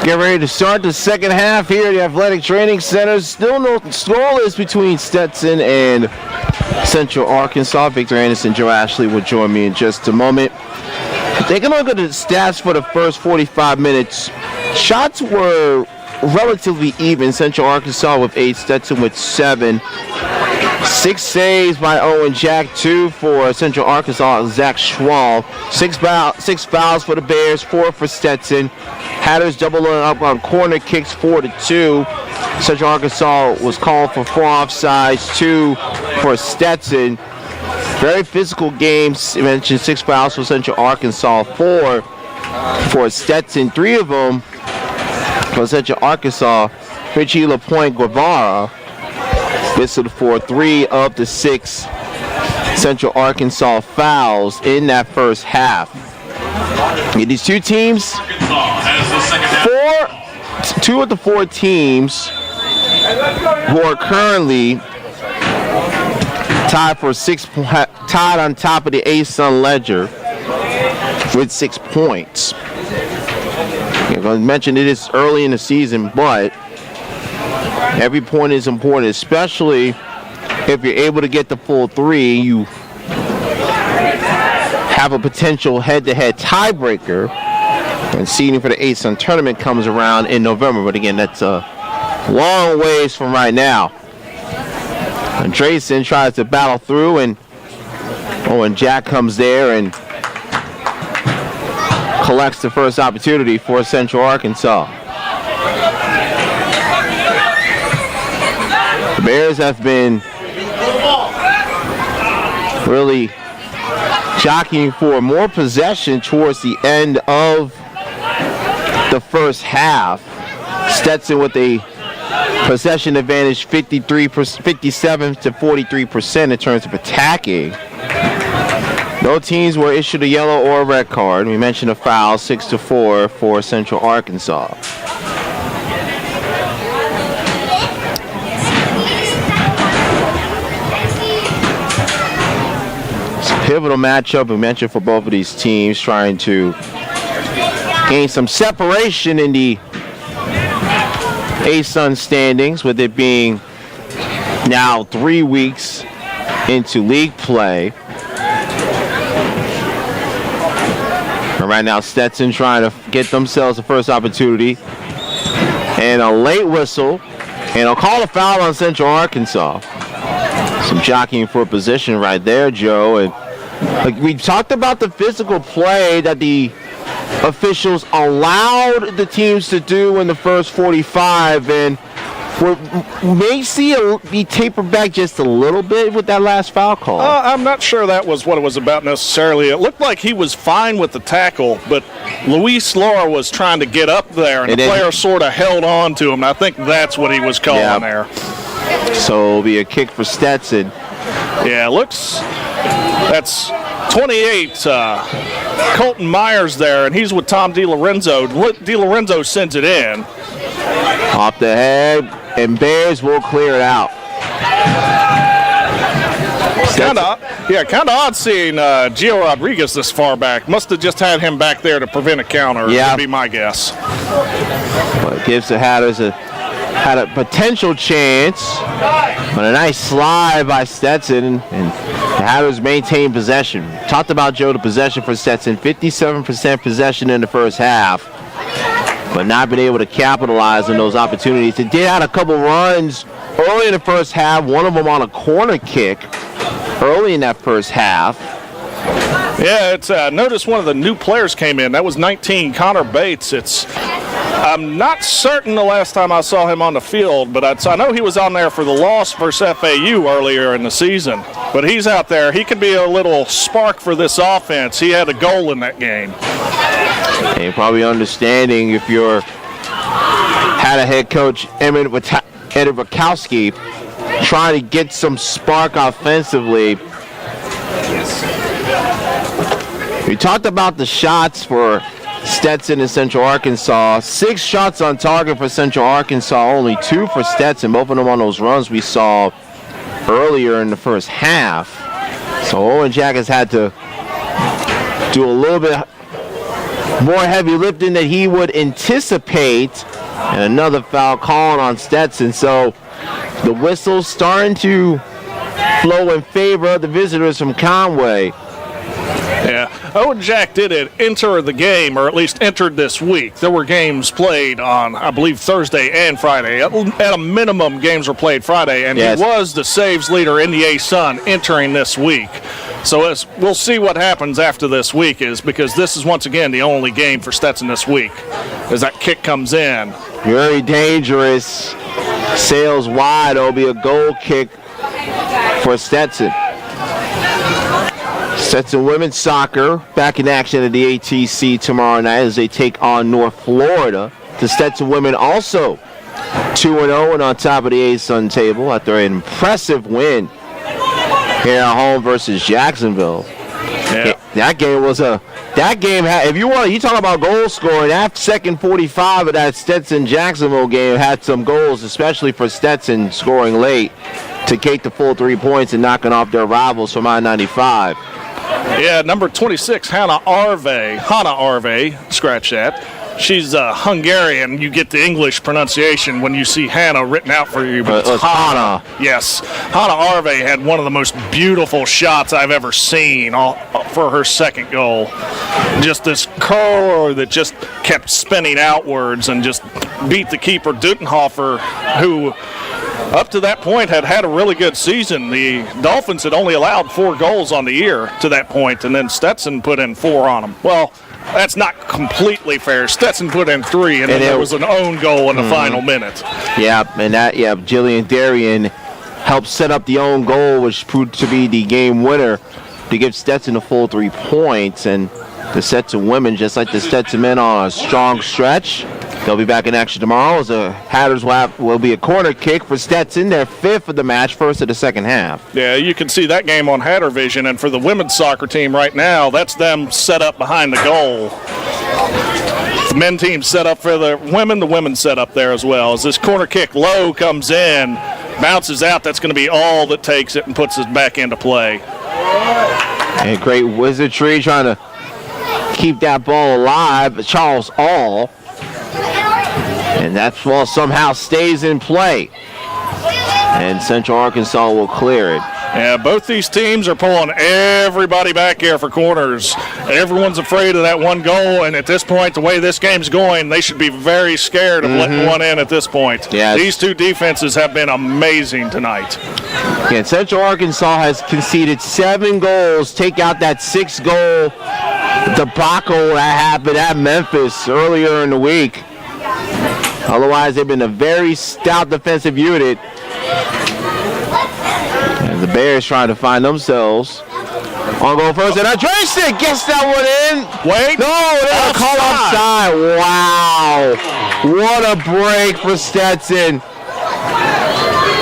Get ready to start the second half here at the Athletic Training Center. Still no scoreless between Stetson and Central Arkansas. Victor Anderson, Joe Ashley will join me in just a moment. Taking a look at the stats for the first 45 minutes. Shots were relatively even. Central Arkansas with 8, Stetson with 7. 6 saves by Owen Jack, 2 for Central Arkansas, Zach Schwal. 6 fouls for the Bears, 4 for Stetson. Hatters doubling up on corner kicks, 4-2. Central Arkansas was called for 4 offsides, 2 for Stetson. Very physical games. I mentioned 6 fouls for Central Arkansas, 4 for Stetson. 3 of them for Central Arkansas. Richie LaPointe Guevara whistled for 3 of the 6 Central Arkansas fouls in that first half. And these two teams, 2 of the 4 teams who are currently tied on top of the A-Sun ledger with 6 points. I'm going to mention it is early in the season, but every point is important, especially if you're able to get the full 3. You have a potential head-to-head tiebreaker when seeding for the A-Sun tournament comes around in November. But again, that's a long ways from right now. And Drayson tries to battle through, and Owen Jack comes there and collects the first opportunity for Central Arkansas. The Bears have been really jockeying for more possession towards the end of the first half. Stetson with a possession advantage 57 to 43% in terms of attacking. No teams were issued a yellow or a red card. We mentioned a foul, 6-4 for Central Arkansas. It's a pivotal matchup we mentioned for both of these teams, trying to gain some separation in the A-Sun standings, with it being now 3 weeks into league play. And right now, Stetson trying to get themselves the first opportunity. And a late whistle. And I'll call a foul on Central Arkansas. Some jockeying for position right there, Joe. And like we talked about the physical play that the officials allowed the teams to do in the first 45, and we may see it be tapered back just a little bit with that last foul call. I'm not sure that was what it was about necessarily. It looked like he was fine with the tackle, but Luis Laura was trying to get up there, and the player sort of held on to him. I think that's what he was calling there. So it'll be a kick for Stetson. Yeah, that's 28, Colton Myers there, and he's with Tom DiLorenzo. DiLorenzo sends it in. Off the head, and Bears will clear it out. Kind of odd seeing Gio Rodriguez this far back. Must have just had him back there to prevent a counter, would be my guess. Well, it gives the Hatters had a potential chance, but a nice slide by Stetson, and the Hatters maintain possession. Talked about, Joe, the possession for Stetson, 57% possession in the first half, but not been able to capitalize on those opportunities. It did have a couple runs early in the first half, one of them on a corner kick early in that first half. Yeah, it's notice one of the new players came in. That was 19, Connor Bates. I'm not certain the last time I saw him on the field, but I know he was on there for the loss versus FAU earlier in the season. But he's out there. He could be a little spark for this offense. He had a goal in that game. And you're probably understanding if you're Hatter head coach Emmett Wachowski trying to get some spark offensively. We talked about the shots for Stetson and Central Arkansas. 6 shots on target for Central Arkansas, only 2 for Stetson. Both of them on those runs we saw earlier in the first half. So Owen Jack has had to do a little bit more heavy lifting that he would anticipate. And another foul called on Stetson. So the whistle's starting to flow in favor of the visitors from Conway. Yeah, Owen Jack did enter the game, or at least entered this week. There were games played on, I believe, Thursday and Friday. At a minimum, games were played Friday, and yes, he was the saves leader in the A-Sun entering this week. So we'll see what happens after this week because this is, once again, the only game for Stetson this week as that kick comes in. Very dangerous. Sails wide. It'll be a goal kick for Stetson. Stetson women's soccer back in action at the ATC tomorrow night as they take on North Florida. The Stetson women also 2-0 and on top of the A-Sun table after an impressive win here at home versus Jacksonville. Yeah. That game had, if you talk about goal scoring, that second 45 of that Stetson-Jacksonville game had some goals, especially for Stetson scoring late to take the full 3 points and knocking off their rivals from I-95. Yeah, number 26, Hannah Arvay, scratch that. She's Hungarian. You get the English pronunciation when you see Hannah written out for you, but it's Hannah. Yes. Hannah Arvay had one of the most beautiful shots I've ever seen for her second goal. Just this curler that just kept spinning outwards and just beat the keeper, Dutenhofer, who up to that point had a really good season. The Dolphins had only allowed 4 goals on the year to that point, and then Stetson put in 4 on them. Well, that's not completely fair. Stetson put in 3, and then there was an own goal in the final minute. Yeah, and Jillian Darien helped set up the own goal, which proved to be the game winner to give Stetson a full 3 points. And the Stetson women, just like the Stetson men, on a strong stretch. They'll be back in action tomorrow as the Hatters will be a corner kick for Stetson, their 5th of the match, first of the second half. Yeah, you can see that game on Hatter Vision, and for the women's soccer team right now, that's them set up behind the goal. The men team set up for the women set up there as well. As this corner kick low comes in, bounces out, that's going to be all that takes it and puts it back into play. And great wizardry trying to keep that ball alive, Charles All. And that ball somehow stays in play. And Central Arkansas will clear it. Yeah, both these teams are pulling everybody back here for corners. Everyone's afraid of that one goal, and at this point, the way this game's going, they should be very scared of letting one in at this point. Yes. These two defenses have been amazing tonight. Yeah, Central Arkansas has conceded 7 goals. Take out that 6-goal debacle that happened at Memphis earlier in the week. Otherwise, they've been a very stout defensive unit. And the Bears trying to find themselves. On goal first, and Andresen gets that one in. Wait. No, they're call offside. Wow. What a break for Stetson.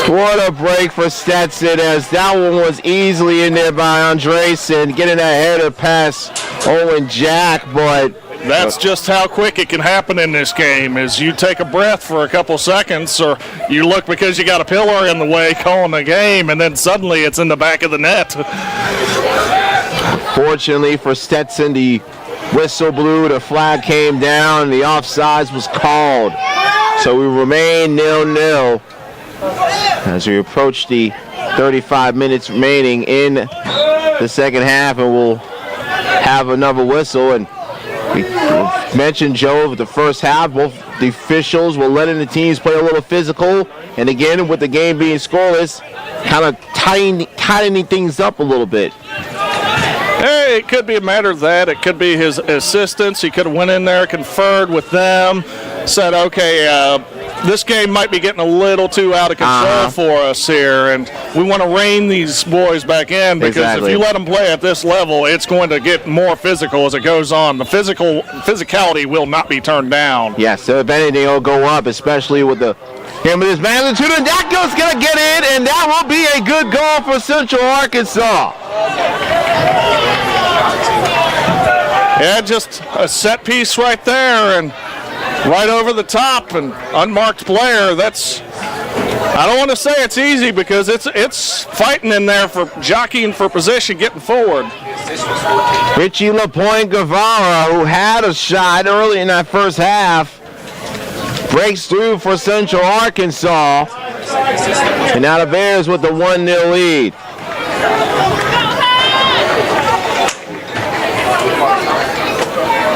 What a break for Stetson, as that one was easily in there by Andresen, getting that header past Owen Jack, but that's just how quick it can happen in this game, is you take a breath for a couple seconds, or you look because you got a pillar in the way calling the game, and then suddenly it's in the back of the net. Fortunately for Stetson, the whistle blew, the flag came down, the offsides was called. So we remain 0-0 as we approach the 35 minutes remaining in the second half, and we'll have another whistle. And we mentioned, Joe, the first half, both the officials were letting the teams play a little physical. And again, with the game being scoreless, kind of tightening things up a little bit. Hey, it could be a matter of that. It could be his assistants. He could have went in there, conferred with them, said, okay, this game might be getting a little too out of control for us here, and we want to rein these boys back in, because if you let them play at this level, it's going to get more physical as it goes on. The physicality will not be turned down. Yes, so if anything, it'll go up, especially with this magnitude, and that goal's going to get in, and that will be a good goal for Central Arkansas. Yeah, just a set piece right there, and right over the top, and unmarked player. I don't want to say it's easy because it's fighting in there for jockeying for position, getting forward. Richie LaPointe Guevara, who had a shot early in that first half, breaks through for Central Arkansas. And now the Bears with the 1-0 lead.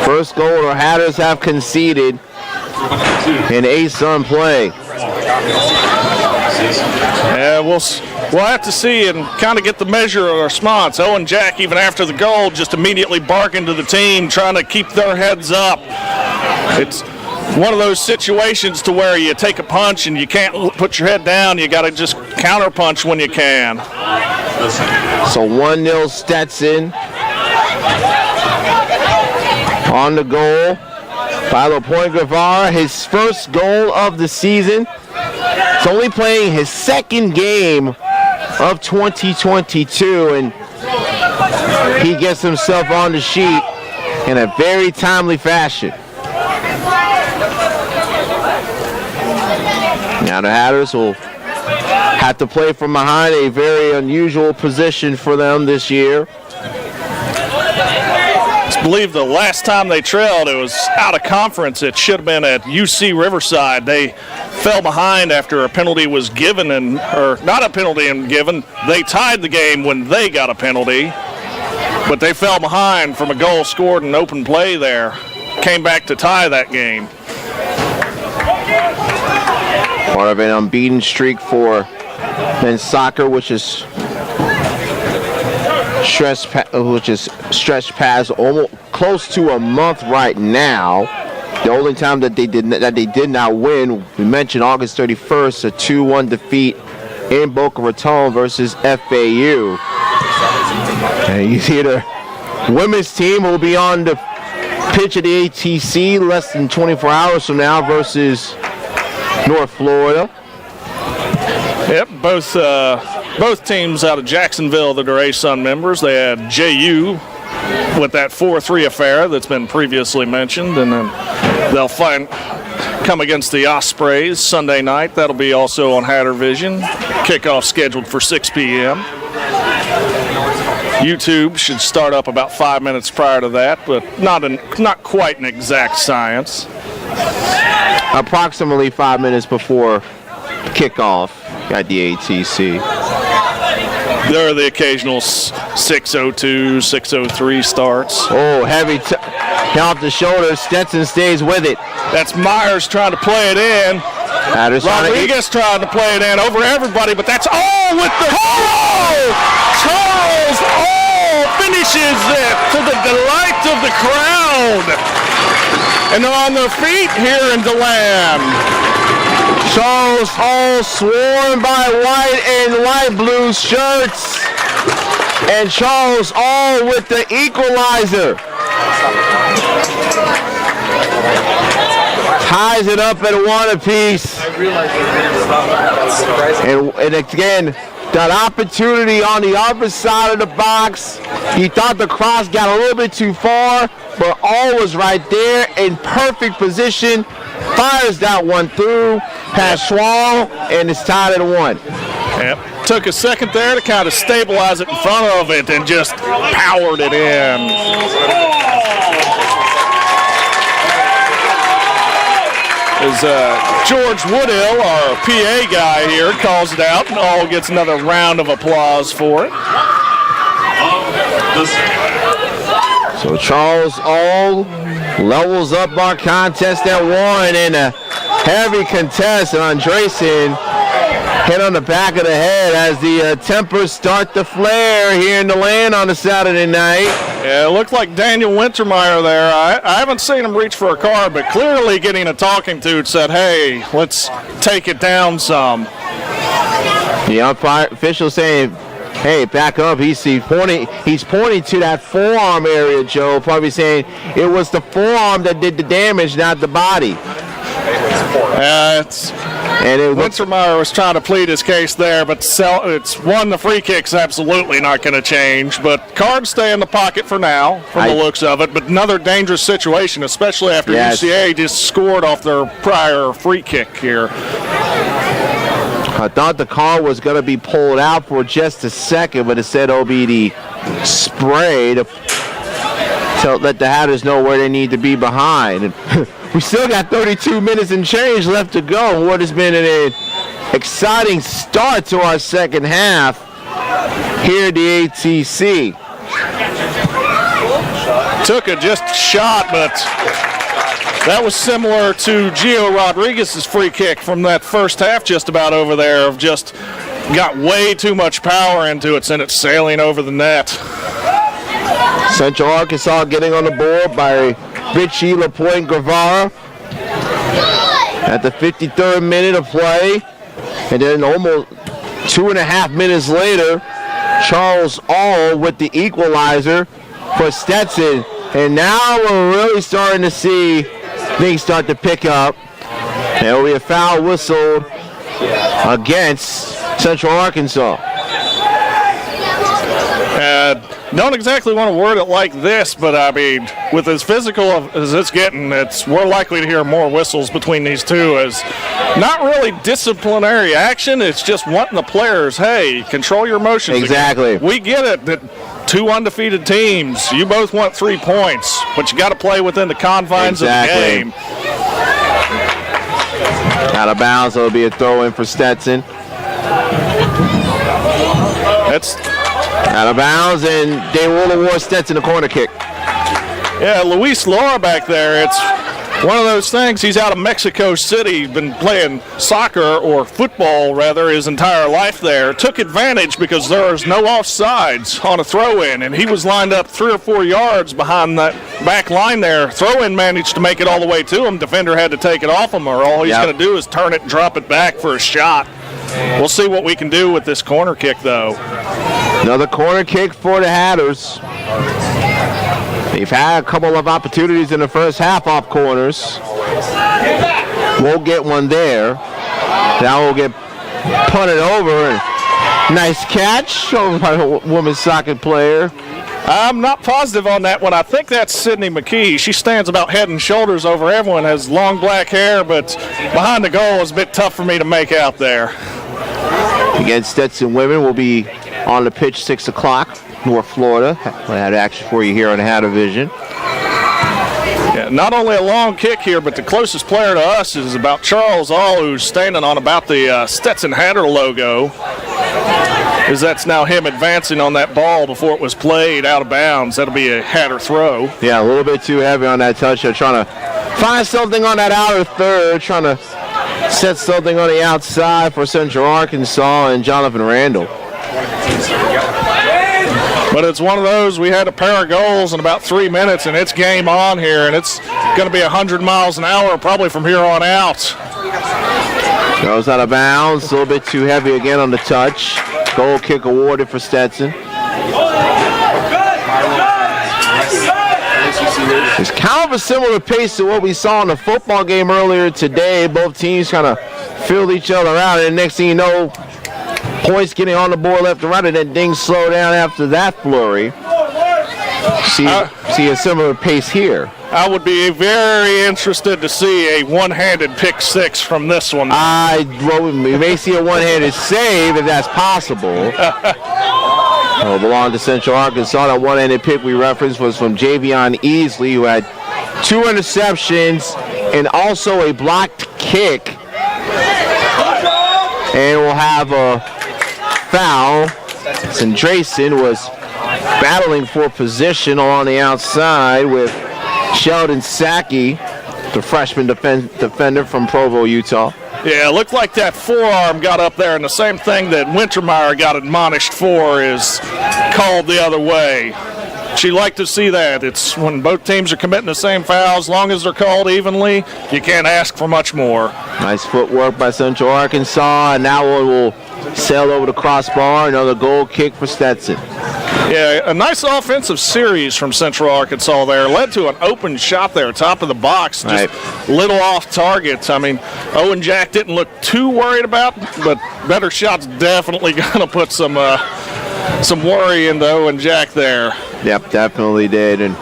First goal the Hatters have conceded in ASUN play. Yeah, we'll have to see and kind of get the measure of our response. Owen Jack, even after the goal, just immediately barking to the team, trying to keep their heads up. It's one of those situations to where you take a punch and you can't put your head down. You got to just counter punch when you can. So 1-0 Stetson. On the goal by LaPointe Guevara, his first goal of the season. He's only playing his second game of 2022, and he gets himself on the sheet in a very timely fashion. Now the Hatters will have to play from behind, a very unusual position for them this year. I believe the last time they trailed, it was out of conference. It should have been at UC Riverside. They fell behind after a penalty was given, or not a penalty and given. They tied the game when they got a penalty, but they fell behind from a goal scored in open play there. Came back to tie that game. Part of an unbeaten streak for men's soccer, which is stretched past almost close to a month right now. The only time that they did not win, we mentioned August 31st, a 2-1 defeat in Boca Raton versus FAU. And you see the women's team will be on the pitch at the ATC less than 24 hours from now versus North Florida. Yep, both teams out of Jacksonville that are ASUN members. They had JU with that 4-3 affair that's been previously mentioned, and then they'll come against the Ospreys Sunday night. That'll be also on Hatter Vision. Kickoff scheduled for 6 p.m. YouTube should start up about 5 minutes prior to that, but not quite an exact science. Approximately 5 minutes before kickoff at the ATC. There are the occasional 6:02, 6:03 starts. Oh, heavy off the shoulder. Stetson stays with it. That's Myers trying to play it in. Rodriguez trying to play it in over everybody, but that's all with the Charles finishes it to the delight of the crowd. And they're on their feet here in DeLand. Charles Hall sworn by white and light blue shirts. And Charles Hall with the equalizer. Ties it up at 1 apiece. And again, that opportunity on the other side of the box. He thought the cross got a little bit too far, but all was right there in perfect position. Fires that one through past Schwall, and it's tied at 1. Yep. Took a second there to kind of stabilize it in front of it and just powered it in. As George Woodill, our PA guy here, calls it out, and all gets another round of applause for it. So Charles All levels up our contest at 1, and a heavy contest. And Andresen hit on the back of the head as the tempers start to flare here in DeLand on a Saturday night. Yeah, it looked like Daniel Wintermeyer there. I haven't seen him reach for a card, but clearly getting a talking to said, hey, let's take it down some. The umpire official saying, hey, back up. He's pointing to that forearm area, Joe, probably saying it was the forearm that did the damage, not the body. Wintermeyer was trying to plead his case there, but it's one, the free kick's absolutely not going to change. But cards stay in the pocket for now, from the looks of it. But another dangerous situation, especially after UCA just scored off their prior free kick here. I thought the car was going to be pulled out for just a second, but instead it'll be the spray to let the Hatters know where they need to be behind. And we still got 32 minutes and change left to go. What has been an exciting start to our second half here at the ATC. Took a just shot, but that was similar to Gio Rodriguez's free kick from that first half just about over there, of just got way too much power into it, sent it sailing over the net. Central Arkansas getting on the board by Richie LaPointe Guevara at the 53rd minute of play. And then almost 2.5 minutes later, Charles All with the equalizer for Stetson. And now we're really starting to see things start to pick up. There will be a foul whistled against Central Arkansas. Don't exactly want to word it like this, but I mean, with as physical as it's getting, we're likely to hear more whistles between these two. As not really disciplinary action, it's just wanting the players, hey, control your emotions. Exactly. We get it that two undefeated teams, you both want 3 points, but you got to play within the confines of the game. Out of bounds, it'll be a throw in for Stetson. That's out of bounds, and they will award Stetson a corner kick. Yeah, Luis Laura back there, it's one of those things. He's out of Mexico City, been playing soccer, or football rather, his entire life there. Took advantage because there was no offsides on a throw-in, and he was lined up 3 or 4 yards behind that back line there. Throw-in managed to make it all the way to him. Defender had to take it off him, or all he's going to do is turn it and drop it back for a shot. We'll see what we can do with this corner kick, though. Another corner kick for the Hatters. They've had a couple of opportunities in the first half off corners. Won't get one there. Now we'll get punted over. Nice catch by a women's soccer player. I'm not positive on that one. I think that's Sydney McKee. She stands about head and shoulders over everyone, has long black hair, but behind the goal is a bit tough for me to make out there. Again, Stetson women will be on the pitch 6 o'clock, North Florida. I had action for you here on Hatter Vision. Yeah, not only a long kick here, but the closest player to us is about Charles All, who's standing on about the Stetson Hatter logo. As that's now him advancing on that ball before it was played out of bounds. That'll be a Hatter throw. Yeah, a little bit too heavy on that touch. They're trying to find something on that outer third, trying to set something on the outside for Central Arkansas and Jonathan Randall. But it's one of those, we had a pair of goals in about 3 minutes, and it's game on here, and it's going to be 100 miles an hour probably from here on out. Goes out of bounds, a little bit too heavy again on the touch. Goal kick awarded for Stetson. It's kind of a similar pace to what we saw in the football game earlier today. Both teams kind of filled each other out, and the next thing you know, points getting on the board left and right, and then things slow down after that flurry. See a similar pace here. I would be very interested to see a one-handed pick six from this one. Well, we may see a one-handed save if that's possible. It'll belong to Central Arkansas. That one-handed pick we referenced was from Javion Easley, who had 2 interceptions and also a blocked kick. And we'll have a foul. Sandrason was battling for position on the outside with Sheldon Sackey, the freshman defender from Provo, Utah. Yeah, it looked like that forearm got up there, and the same thing that Wintermeyer got admonished for is called the other way. She liked to see that. It's when both teams are committing the same foul, as long as they're called evenly, you can't ask for much more. Nice footwork by Central Arkansas, and now we'll sail over the crossbar. Another goal kick for Stetson. Yeah, a nice offensive series from Central Arkansas there. Led to an open shot there, top of the box, just little off targets. I mean, Owen Jack didn't look too worried about, but better shots definitely going to put some worry into Owen Jack there. Yep, definitely did. And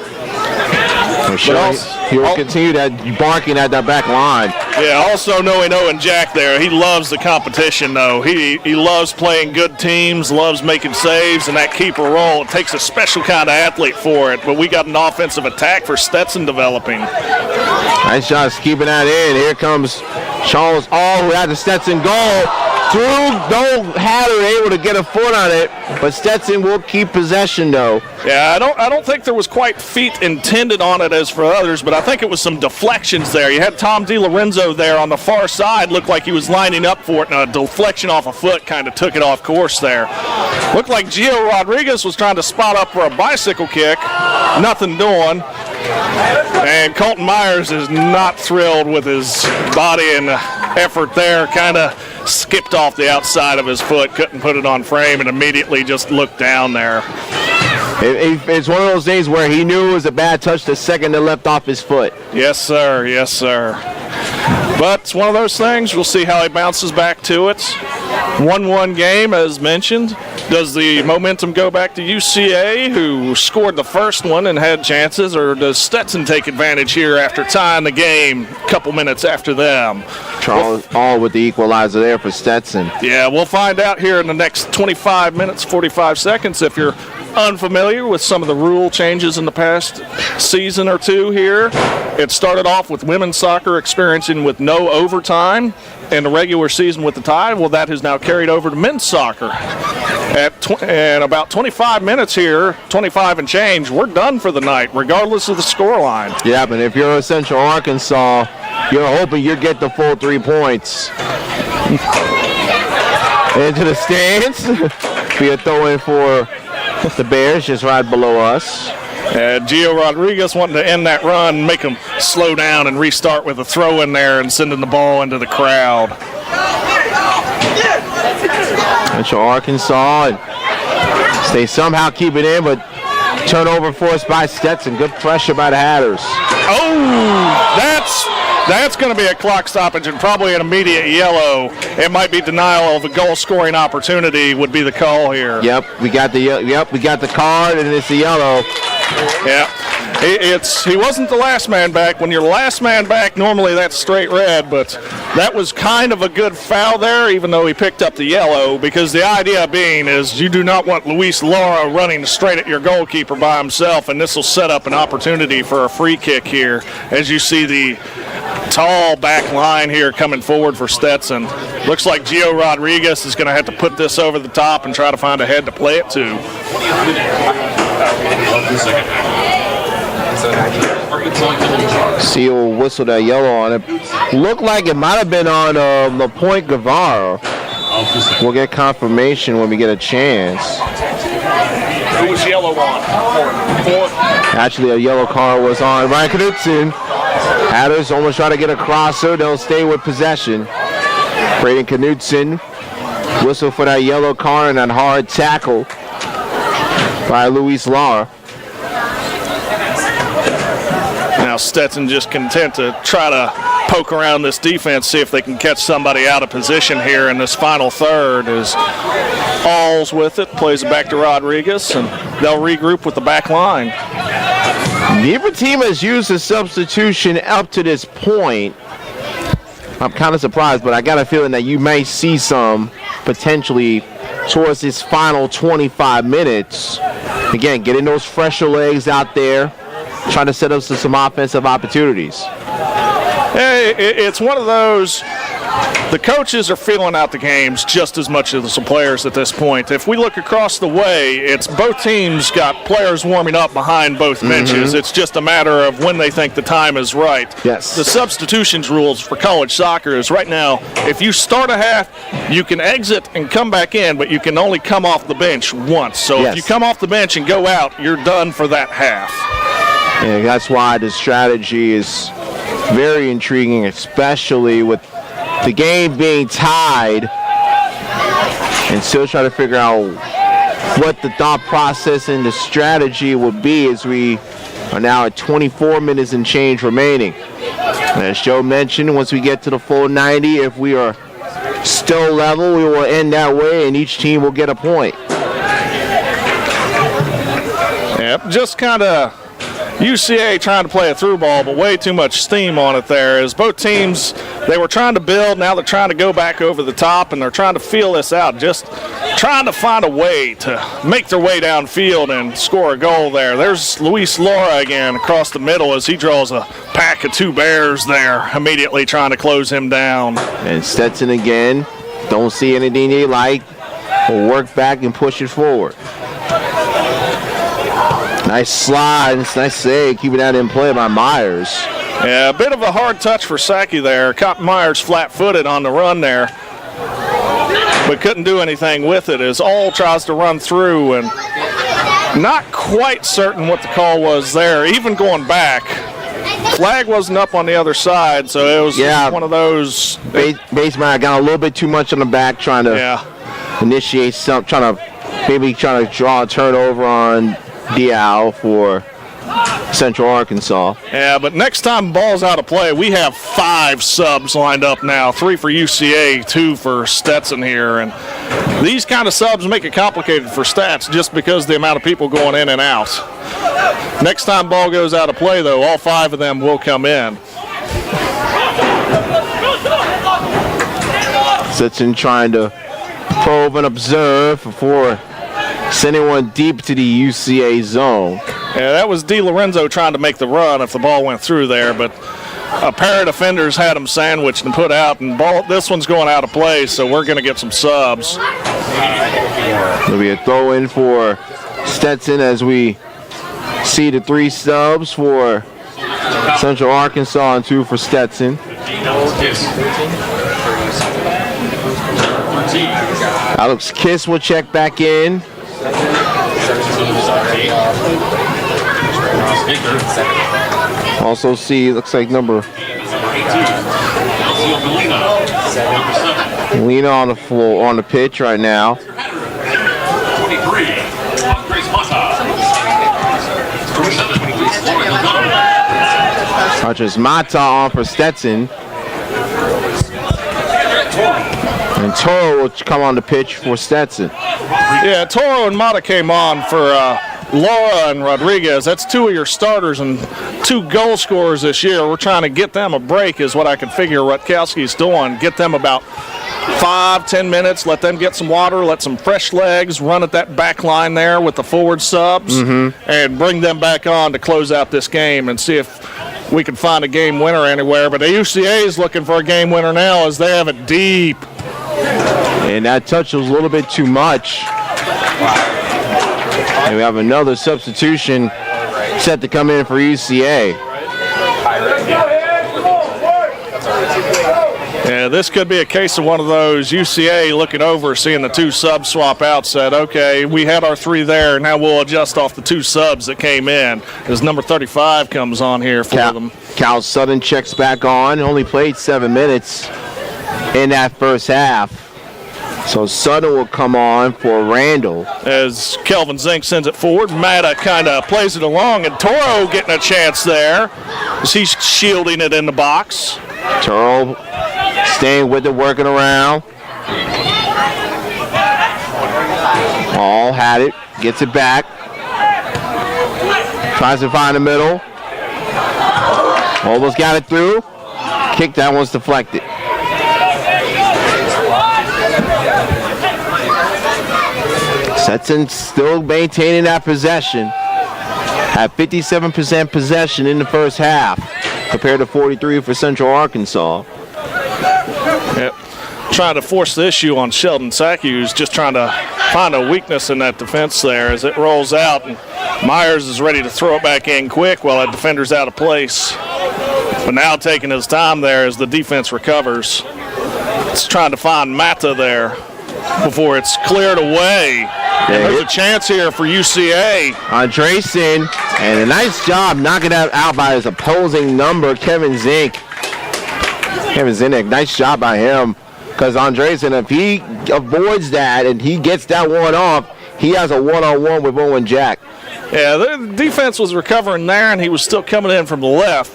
I'm sure he will continue that barking at that back line. Yeah, also knowing Owen Jack there, he loves the competition, though. He loves playing good teams, loves making saves, and that keeper role. It takes a special kind of athlete for it, but we got an offensive attack for Stetson developing. Nice shots, keeping that in. Here comes Charles All, who had the Stetson goal. Through, no Hatter able to get a foot on it, but Stetson will keep possession, though. Yeah, I don't think there was quite feet intended on it as for others, but I think it was some deflections there. You had Tom DiLorenzo there on the far side, looked like he was lining up for it, and a deflection off a foot kind of took it off course there. Looked like Gio Rodriguez was trying to spot up for a bicycle kick. Nothing doing. And Colton Myers is not thrilled with his body and effort there. Kind of skipped off the outside of his foot, couldn't put it on frame, and immediately just looked down there. It's one of those days where he knew it was a bad touch the second it left off his foot. Yes, sir. Yes, sir. But it's one of those things. We'll see how he bounces back to it. 1-1 game, as mentioned. Does the momentum go back to UCA, who scored the first one and had chances, or does Stetson take advantage here after tying the game a couple minutes after them? Charles All with the equalizer there for Stetson. Yeah, we'll find out here in the next 25 minutes, 45 seconds. If you're unfamiliar with some of the rule changes in the past season or two here, it started off with women's soccer experiencing with no overtime in the regular season with the tie. Well, that has now carried over to men's soccer. And about 25 minutes here, 25 and change, we're done for the night, regardless of the scoreline. Yeah, but if you're Central Arkansas, you're hoping you get the full 3 points. Into the stands. Be a throw-in for the Bears, just right below us. Gio Rodriguez wanting to end that run, make them slow down and restart with a throw in there and sending the ball into the crowd. Central Arkansas, and they somehow keep it in, but turnover forced by Stetson. Good pressure by the Hatters. Oh, that's going to be a clock stoppage and probably an immediate yellow. It might be denial of a goal-scoring opportunity would be the call here. We got the card, and it's a yellow. Yeah, he wasn't the last man back. When you're last man back, normally that's straight red, but that was kind of a good foul there, even though he picked up the yellow, because the idea being is you do not want Luis Lara running straight at your goalkeeper by himself, and this will set up an opportunity for a free kick here, as you see the tall back line here coming forward for Stetson. Looks like Gio Rodriguez is going to have to put this over the top and try to find a head to play it to. Seal whistled that yellow on it. Looked like it might have been on LaPointe Guevara. We'll get confirmation when we get a chance. Who was yellow on? Actually, a yellow card was on Ryan Knudsen. Hatters almost try to get a crosser. They'll stay with possession. Braden Knudsen whistle for that yellow card and that hard tackle by Luis Lara. Now Stetson just content to try to poke around this defense, see if they can catch somebody out of position here in this final third. As Alls with it, plays it back to Rodriguez, and they'll regroup with the back line. Neither team has used a substitution up to this point. I'm kind of surprised, but I got a feeling that you may see some potentially towards this final 25 minutes. Again, getting those fresher legs out there, trying to set up some offensive opportunities. Hey, it's one of those, the coaches are feeling out the games just as much as the players at this point. If we look across the way, it's both teams got players warming up behind both benches. It's just a matter of when they think the time is right. Yes. The substitutions rules for college soccer is right now, if you start a half, you can exit and come back in, but you can only come off the bench once. So if you come off the bench and go out, you're done for that half. And that's why the strategy is very intriguing, especially with the game being tied and still trying to figure out what the thought process and the strategy would be as we are now at 24 minutes and change remaining. And as Joe mentioned, once we get to the full 90, if we are still level, we will end that way and each team will get a point. Yep, just kind of UCA trying to play a through ball, but way too much steam on it there. As both teams, they were trying to build, now they're trying to go back over the top, and they're trying to feel this out, just trying to find a way to make their way downfield and score a goal there. There's Luis Laura again across the middle as he draws a pack of 2 bears there, immediately trying to close him down. And Stetson again, don't see anything they like, will work back and push it forward. Nice slide, nice save, keeping that in play by Myers. Yeah, a bit of a hard touch for Sackey there. Caught Myers flat-footed on the run there, but couldn't do anything with it as All tries to run through, and not quite certain what the call was there. Even going back, flag wasn't up on the other side, so it was one of those. Baseman got a little bit too much on the back, trying to initiate something, trying to draw a turnover on Dial for Central Arkansas. Yeah, but next time ball's out of play, we have 5 subs lined up now. 3 for UCA, 2 for Stetson here. And these kind of subs make it complicated for Stats just because of the amount of people going in and out. Next time ball goes out of play, though, all 5 of them will come in. Stetson trying to probe and observe before sending one deep to the UCA zone. Yeah, that was DiLorenzo trying to make the run if the ball went through there, but a pair of defenders had him sandwiched and put out, and this one's going out of play, so we're going to get some subs. There'll be a throw-in for Stetson as we see the 3 subs for Central Arkansas and 2 for Stetson. Alex Kiss will check back in. Also see, looks like number Lena on the floor, on the pitch right now. Archers Mata on for Stetson. And Toro will come on the pitch for Stetson. Yeah, Toro and Mata came on for Laura and Rodriguez. That's 2 of your starters and 2 goal scorers this year. We're trying to get them a break is what I can figure Rutkowski's doing. Get them about 5-10 minutes, let them get some water, let some fresh legs run at that back line there with the forward subs, and bring them back on to close out this game and see if we can find a game winner anywhere. But the UCA is looking for a game winner now as they have it deep. And that touch was a little bit too much. And we have another substitution set to come in for UCA. Yeah, this could be a case of one of those UCA looking over, seeing the 2 subs swap out, said, okay, we had our 3 there, now we'll adjust off the 2 subs that came in as number 35 comes on here for them. Cal Sutton checks back on, only played 7 minutes in that first half. So Sutton will come on for Randall. As Kelvin Zink sends it forward, Mata kind of plays it along, and Toro getting a chance there as he's shielding it in the box. Toro staying with it, working around. All had it, gets it back. Tries to find the middle. Almost got it through. Kick, that one's deflected. Stetson still maintaining that possession. Had 57% possession in the first half compared to 43 for Central Arkansas. Yep. Trying to force the issue on Sheldon Sackey, who's just trying to find a weakness in that defense there as it rolls out. And Myers is ready to throw it back in quick while that defender's out of place. But now taking his time there as the defense recovers. It's trying to find Mata there before it's cleared away. And there's a chance here for UCA. Andreessen, and a nice job knocking that out by his opposing number, Kevin Zink. Kevin Zinnick, nice job by him. Because Andreessen, if he avoids that and he gets that one off, he has a one-on-one with Owen Jack. Yeah, the defense was recovering there, and he was still coming in from the left.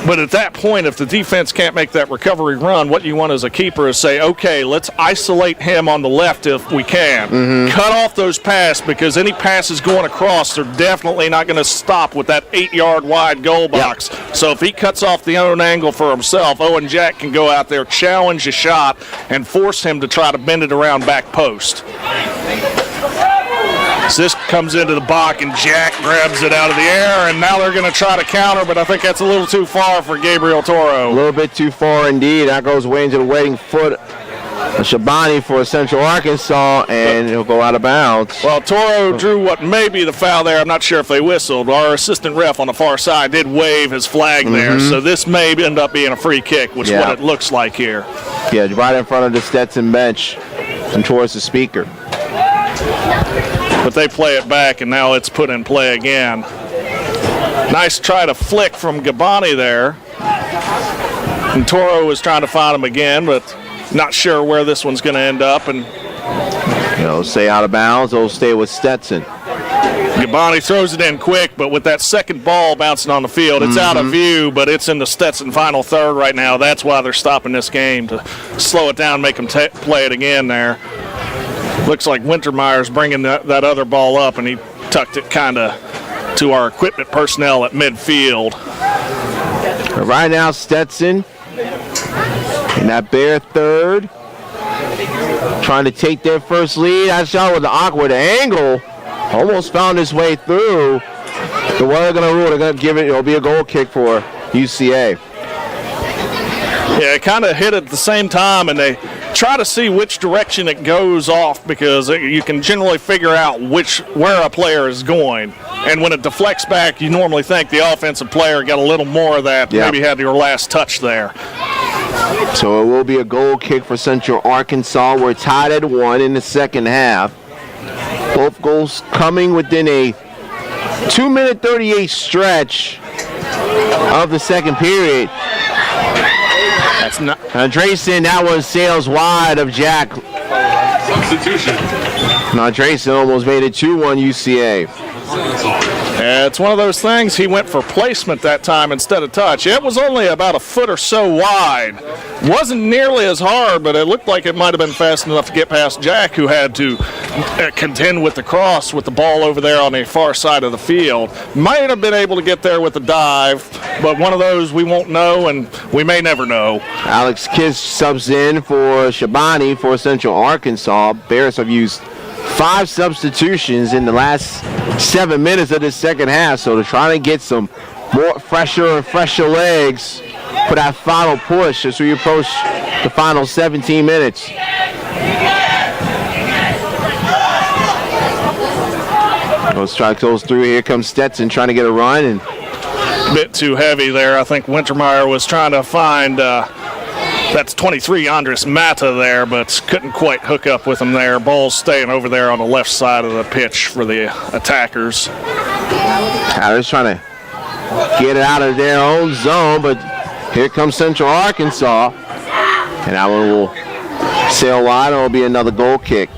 But at that point, if the defense can't make that recovery run, what you want as a keeper is say, okay, let's isolate him on the left if we can. Cut off those passes, because any passes going across, they're definitely not going to stop with that 8-yard wide goal box. So if he cuts off the own angle for himself, Owen Jack can go out there, challenge a shot, and force him to try to bend it around back post. This comes into the box, and Jack grabs it out of the air, and now they're going to try to counter, but I think that's a little too far for Gabriel Torres. A little bit too far indeed. That goes way into the waiting foot of Shabani for Central Arkansas, and he'll go out of bounds. Well, Toro drew what may be the foul there. I'm not sure if they whistled. Our assistant ref on the far side did wave his flag there, so this may end up being a free kick, which is what it looks like here. Yeah, right in front of the Stetson bench and towards the speaker. But they play it back, and now it's put in play again. Nice try to flick from Gabani there. And Toro was trying to find him again, but not sure where this one's going to end up. And It'll stay out of bounds. It'll stay with Stetson. Gabani throws it in quick, but with that second ball bouncing on the field, it's out of view, but it's in the Stetson final third right now. That's why they're stopping this game, to slow it down, make them play it again there. Looks like Wintermeyer's bringing that other ball up, and he tucked it kind of to our equipment personnel at midfield. But right now, Stetson in that bare third, trying to take their first lead. That shot with an awkward angle, almost found his way through. So what are they going to rule? They're going to give it. It'll be a goal kick for UCA. Yeah, it kind of hit at the same time, and they try to see which direction it goes off, because you can generally figure out where a player is going. And when it deflects back, you normally think the offensive player got a little more of that, maybe had your last touch there. So it will be a goal kick for Central Arkansas. We're tied at 1 in the second half. Both goals coming within a 2-minute 38 stretch of the second period. That's not Andresen, that one sails wide of Jack. Substitution. Andresen almost made it 2-1 UCA. Yeah, it's one of those things. He went for placement that time instead of touch. It was only about a foot or so wide. Wasn't nearly as hard, but it looked like it might have been fast enough to get past Jack, who had to contend with the cross with the ball over there on the far side of the field. Might have been able to get there with a dive, but one of those we won't know, and we may never know. Alex Kiss subs in for Shabani for Central Arkansas. Bears have used 5 substitutions in the last 7 minutes of this second half, so they're trying to get some more fresher legs for that final push as we approach the final 17 minutes. Those strike goes through. Here comes Stetson trying to get a run, and bit too heavy there. I think Wintermeyer was trying to find that's 23 Andres Mata there, but couldn't quite hook up with him there. Ball's staying over there on the left side of the pitch for the attackers. Tyler's trying to get it out of their own zone, but here comes Central Arkansas, and that one will sail wide, and it'll be another goal kick.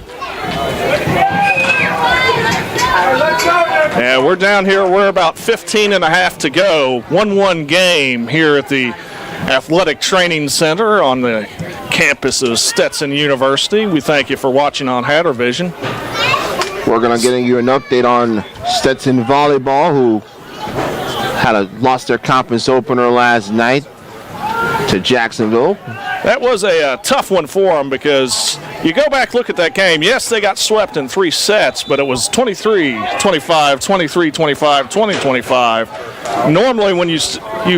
And we're down here. We're about 15 and a half to go. 1-1 game here at the Athletic Training Center on the campus of Stetson University. We thank you for watching on Hatter Vision. We're going to get you an update on Stetson volleyball, who lost their conference opener last night to Jacksonville. That was a tough one for them, because you go back, look at that game. Yes, they got swept in 3 sets, but it was 23-25, 23-25, 20-25. Normally when you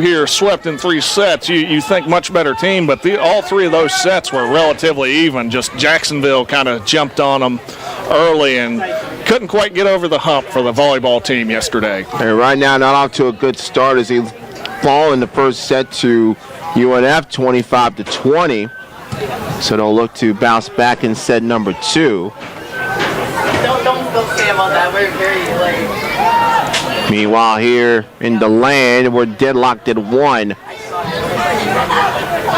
hear swept in 3 sets, you think much better team, but all 3 of those sets were relatively even. Just Jacksonville kind of jumped on them early and couldn't quite get over the hump for the volleyball team yesterday. And right now, not off to a good start as they fall in the first set to UNF 25-20. So they'll look to bounce back in set number 2. Don't say about that. We're very late. Meanwhile, here in the land, we're deadlocked at 1.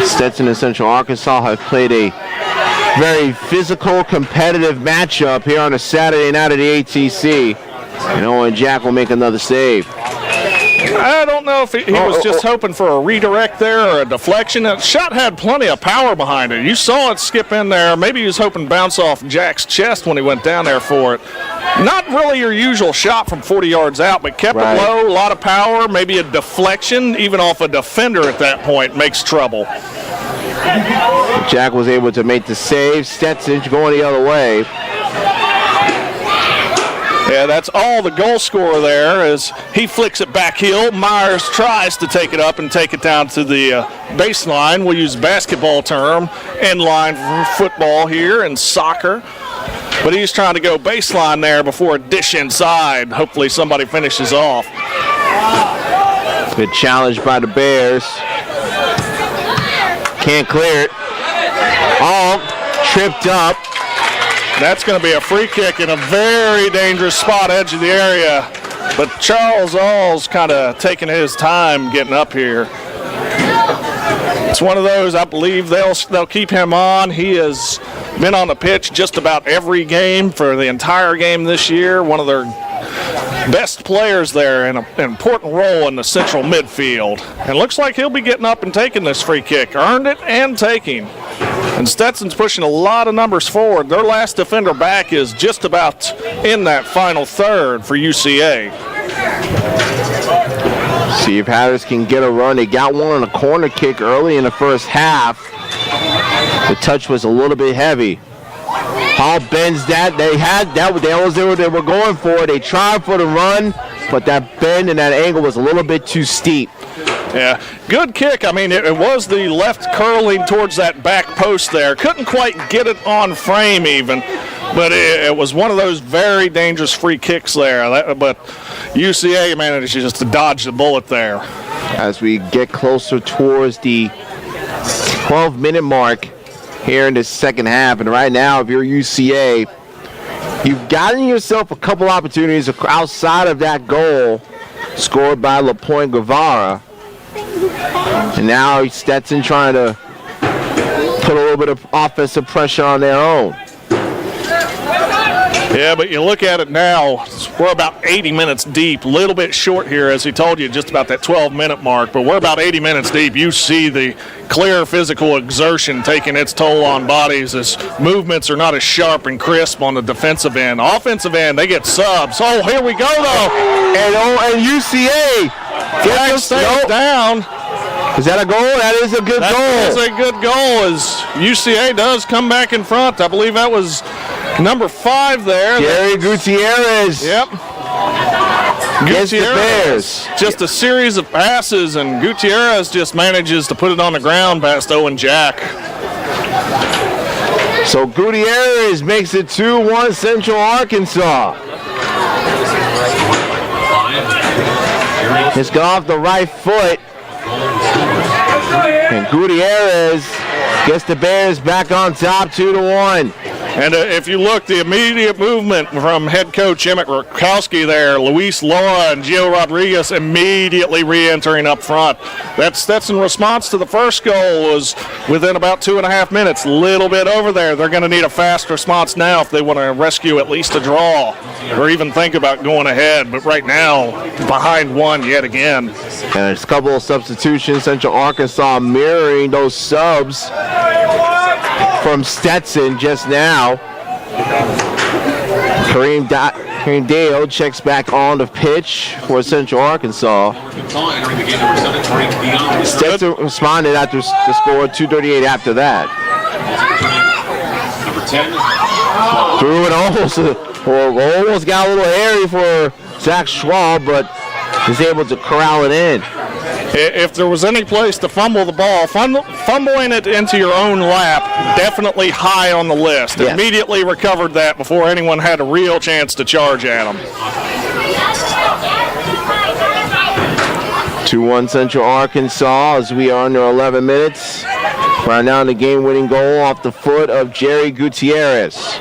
Stetson and Central Arkansas have played a very physical, competitive matchup here on a Saturday night at the ATC. And Owen Jack will make another save. I don't know if he was just hoping for a redirect there or a deflection. That shot had plenty of power behind it. You saw it skip in there. Maybe he was hoping to bounce off Jack's chest when he went down there for it. Not really your usual shot from 40 yards out, but kept it low, a lot of power, maybe a deflection, even off a defender at that point makes trouble. Jack was able to make the save. Stetson going the other way. Yeah, that's all the goal scorer there as he flicks it back heel. Myers tries to take it up and take it down to the baseline. We'll use basketball term, end line for football here and soccer. But he's trying to go baseline there before a dish inside. Hopefully somebody finishes off. Good challenge by the Bears. Can't clear it. Oh, tripped up. That's going to be a free kick in a very dangerous spot, edge of the area. But Charles All's kind of taking his time getting up here. It's one of those, I believe they'll keep him on. He has been on the pitch just about every game for the entire game this year. One of their best players there in an important role in the central midfield. And looks like he'll be getting up and taking this free kick. Earned it and taking. And Stetson's pushing a lot of numbers forward. Their last defender back is just about in that final third for UCA. See if Hatters can get a run. They got one on a corner kick early in the first half. The touch was a little bit heavy. Hall bends that. They had that. That was what they were going for. They tried for the run, but that bend and that angle was a little bit too steep. Yeah, good kick. I mean, it was the left curling towards that back post there. Couldn't quite get it on frame even, but it was one of those very dangerous free kicks there. But UCA managed just to dodge the bullet there. As we get closer towards the 12-minute mark here in the second half, and right now, if you're UCA, you've gotten yourself a couple opportunities outside of that goal scored by LaPointe Guevara. And now Stetson trying to put a little bit of offensive pressure on their own. Yeah, but you look at it now, we're about 80 minutes deep, a little bit short here, as he told you, just about that 12-minute mark, but we're about 80 minutes deep. You see the clear physical exertion taking its toll on bodies as movements are not as sharp and crisp on the defensive end. Offensive end, they get subs. Oh, here we go, though. And UCA gets down. Is that a goal? That is a good goal. That is a good goal as UCA does come back in front. I believe that was number 5 there. Gary Gutierrez. Yep. Against the Bears. Just a series of passes, and Gutierrez just manages to put it on the ground past Owen Jack. So Gutierrez makes it 2-1 Central Arkansas. It's gone off the right foot. And Gutierrez gets the Bears back on top 2-1. And if you look, the immediate movement from head coach Emmett Rakowski there, Luis Laura and Gio Rodriguez immediately re-entering up front. That Stetson response to the first goal was within about 2.5 minutes, a little bit over there. They're going to need a fast response now if they want to rescue at least a draw or even think about going ahead. But right now, behind one yet again. And there's a couple of substitutions. Central Arkansas mirroring those subs from Stetson just now. Kareem Dale checks back on the pitch for Central Arkansas. Stetson responded after the score 2:38 after that. Threw it almost got a little hairy for Zach Schwab, but is able to corral it in. If there was any place to fumble the ball, fumbling it into your own lap, definitely high on the list. Yes. Immediately recovered that before anyone had a real chance to charge at him. 2-1 Central Arkansas as we are under 11 minutes. Right now the game-winning goal off the foot of Jerry Gutierrez.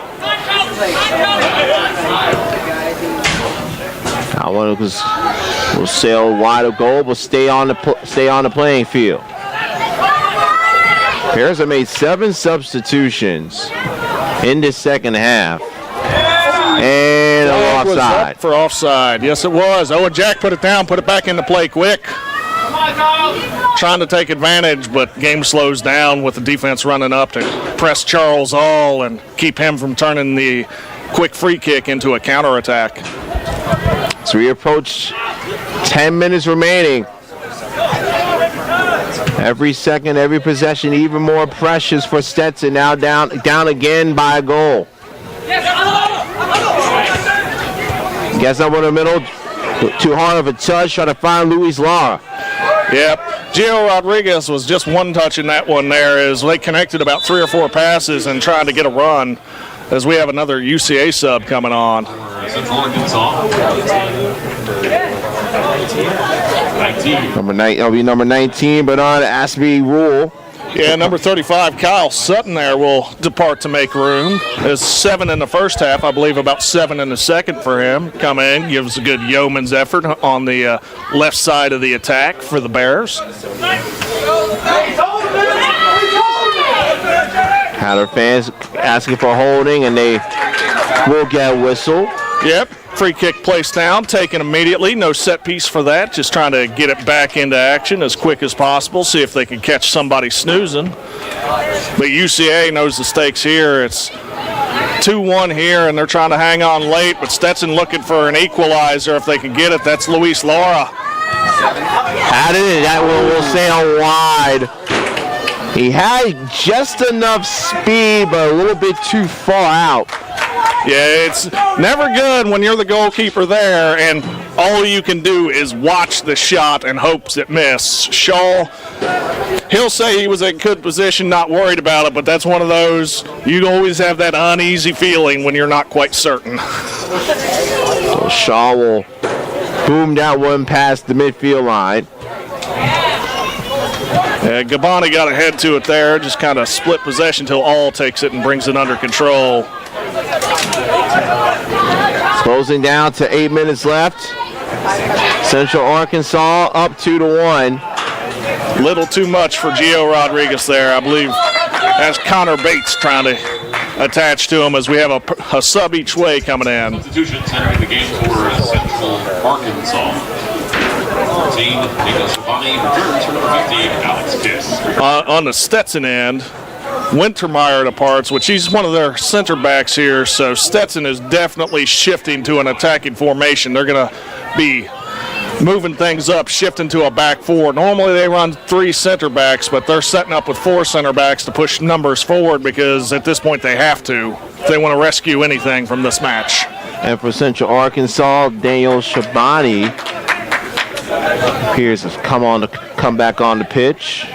That one will sail wide of goal, but stay on the playing field. Bears have made 7 substitutions in this second half. And Flag was offside. up for offside. Yes, it was. Oh, and Jack put it down, put it back into play quick. Trying to take advantage, but game slows down with the defense running up to press Charles All and keep him from turning the quick free kick into a counterattack. So we approach 10 minutes remaining. Every second, every possession, even more precious for Stetson. Now down again by a goal. Gets up in the middle. Too hard of a touch. Trying to find Luis Lara. Yep. Gio Rodriguez was just one touch in that one there as they connected about 3 or 4 passes and trying to get a run as we have another UCA sub coming on. Central Arkansas. 19. That'll be number 19, Bernard Aspie Rule. Yeah, number 35, Kyle Sutton there will depart to make room. There's 7 in the first half, I believe about 7 in the second for him. Come in, gives a good yeoman's effort on the left side of the attack for the Bears. Hatter fans asking for holding, and they will get a whistle. Yep, free kick placed down, taken immediately. No set piece for that. Just trying to get it back into action as quick as possible, see if they can catch somebody snoozing. But UCA knows the stakes here. It's 2-1 here, and they're trying to hang on late, but Stetson looking for an equalizer if they can get it. That's Luis Lara. Had it, and that one will sail wide. He had just enough speed, but a little bit too far out. Yeah, it's never good when you're the goalkeeper there and all you can do is watch the shot and hopes it miss. Shaw, he'll say he was in good position, not worried about it, but that's one of those, you always have that uneasy feeling when you're not quite certain. So Shaw will boom that one past the midfield line. Yeah, Gabani got ahead to it there, just kind of split possession until All takes it and brings it under control. Closing down to 8 minutes left. Central Arkansas up 2-1. Little too much for Gio Rodriguez there. I believe that's Connor Bates trying to attach to him as we have a sub each way coming in. Substitution entering the game for Central Arkansas. 14, Nicholas Gabani returns for number 15, Alex Kiss. On the Stetson end, Wintermeyer departs, which he's one of their center backs here, so Stetson is definitely shifting to an attacking formation. They're going to be moving things up, shifting to a back four. Normally they run 3 center backs, but they're setting up with 4 center backs to push numbers forward because at this point they have to if they want to rescue anything from this match. And for Central Arkansas, Daniel Shabani appears to come back on the pitch.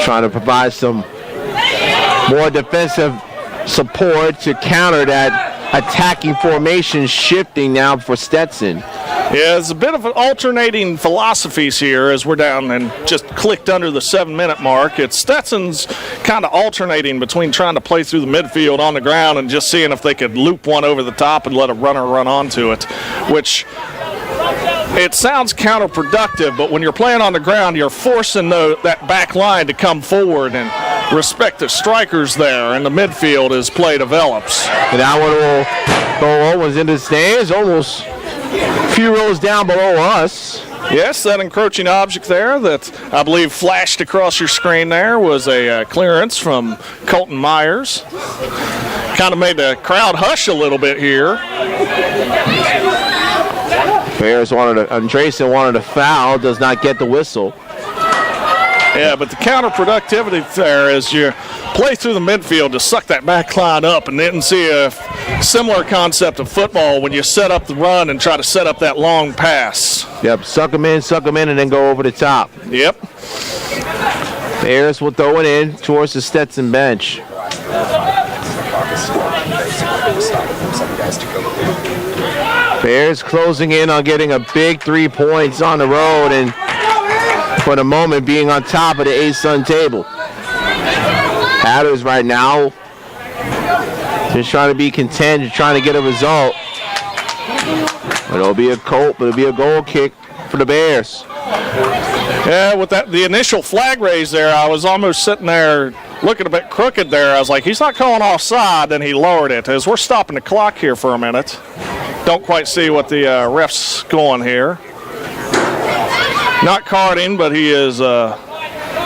Trying to provide some more defensive support to counter that attacking formation shifting now for Stetson. Yeah, it's a bit of an alternating philosophies here as we're down and just clicked under the 7-minute mark. It's Stetson's kind of alternating between trying to play through the midfield on the ground and just seeing if they could loop one over the top and let a runner run onto it, which it sounds counterproductive, but when you're playing on the ground, you're forcing that back line to come forward and respect the strikers there, and the midfield as play develops. And that one will go almost into the stands, almost a few rows down below us. Yes, that encroaching object there that I believe flashed across your screen there was a clearance from Colton Myers. Kind of made the crowd hush a little bit here. Andresen wanted a foul, does not get the whistle. Yeah, but the counterproductivity there is you play through the midfield to suck that back line up and then see a similar concept of football when you set up the run and try to set up that long pass. Yep, suck them in, and then go over the top. Yep. Bears will throw it in towards the Stetson bench. Bears closing in on getting a big 3 points on the road and for the moment being on top of the ASUN table. Hatters right now just trying to be content, trying to get a result. It'll be a goal kick for the Bears. Yeah, with the initial flag raise there, I was almost sitting there looking a bit crooked there. I was like, he's not calling offside, and he lowered it. As we're stopping the clock here for a minute. Don't quite see what the ref's going here. Not carding, but he is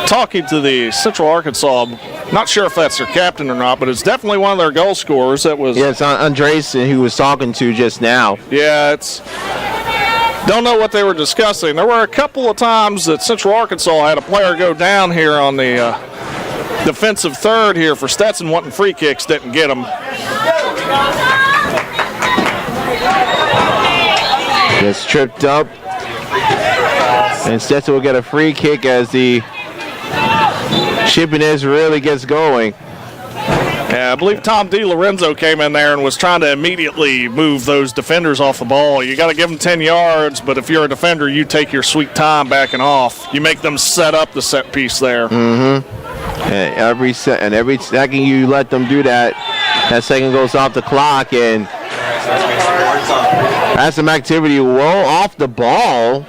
talking to the Central Arkansas. Not sure if that's their captain or not, but it's definitely one of their goal scorers. That was. Yeah, it's Andreessen who was talking to just now. Yeah, it's. Don't know what they were discussing. There were a couple of times that Central Arkansas had a player go down here on the defensive third here for Stetson, wanting free kicks, didn't get them. Gets tripped up. And Stetson will get a free kick as the Chippiness really gets going. Yeah, I believe Tom DiLorenzo came in there and was trying to immediately move those defenders off the ball. You got to give them 10 yards, but if you're a defender, you take your sweet time backing off. You make them set up the set piece there. Mm-hmm. And every second you let them do that, that second goes off the clock, and that's some activity well off the ball.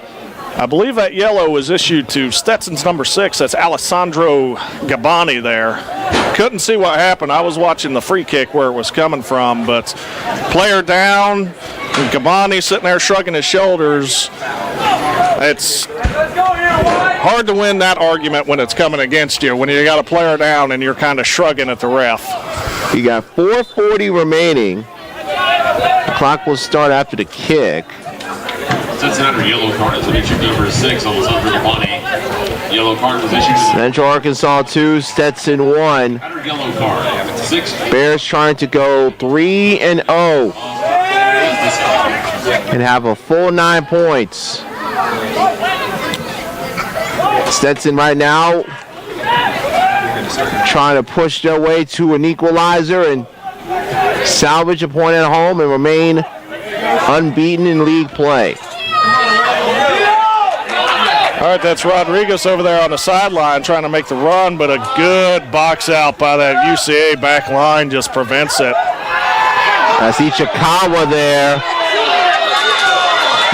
I believe that yellow was issued to Stetson's number 6. That's Alessandro Gabani there. Couldn't see what happened. I was watching the free kick where it was coming from, but player down, Gabani sitting there shrugging his shoulders. It's hard to win that argument when it's coming against you, when you got a player down and you're kind of shrugging at the ref. You got 4:40 remaining. The clock will start after the kick. Stetson under yellow card is issued number 6, Alessandro Gabani. Yellow card was issued. Central Arkansas 2, Stetson 1. Under yellow card, 6. Bears trying to go 3-0 and have a full 9 points. Stetson right now trying to push their way to an equalizer and salvage a point at home and remain unbeaten in league play. All right, that's Rodriguez over there on the sideline trying to make the run, but a good box out by that UCA back line just prevents it. I see Chikawa there.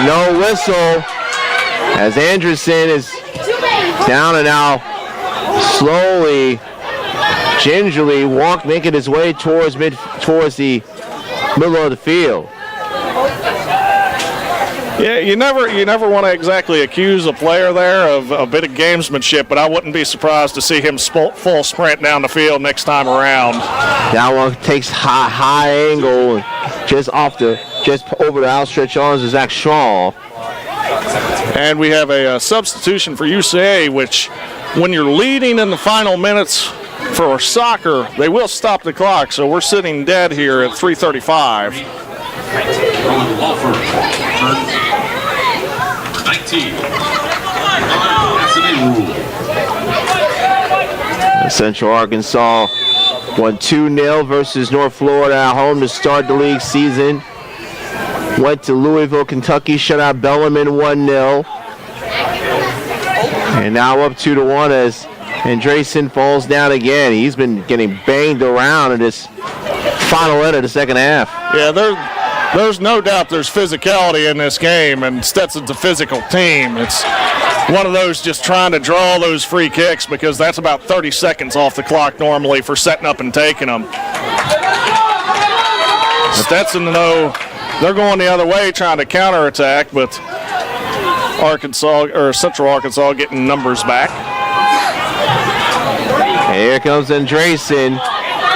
No whistle as Anderson is down and now slowly, gingerly making his way towards the middle of the field. Yeah, you never want to exactly accuse a player there of a bit of gamesmanship, but I wouldn't be surprised to see him full sprint down the field next time around. That one takes high angle, just over the outstretched arms of Zach Shaw. And we have a substitution for UCA, which when you're leading in the final minutes for soccer, they will stop the clock, so we're sitting dead here at 3:35. Rowan Walford, turn 19. That's the new rule. Central Arkansas won 2-0 versus North Florida at home to start the league season. Went to Louisville, Kentucky, shut out Bellarmine 1-0. And now up 2-1 as Andreessen falls down again. He's been getting banged around in this final end of the second half. Yeah, there's no doubt there's physicality in this game, and Stetson's a physical team. It's one of those just trying to draw those free kicks because that's about 30 seconds off the clock normally for setting up and taking them. Stetson, though, they're going the other way trying to counterattack, but Central Arkansas getting numbers back. Here comes Andreessen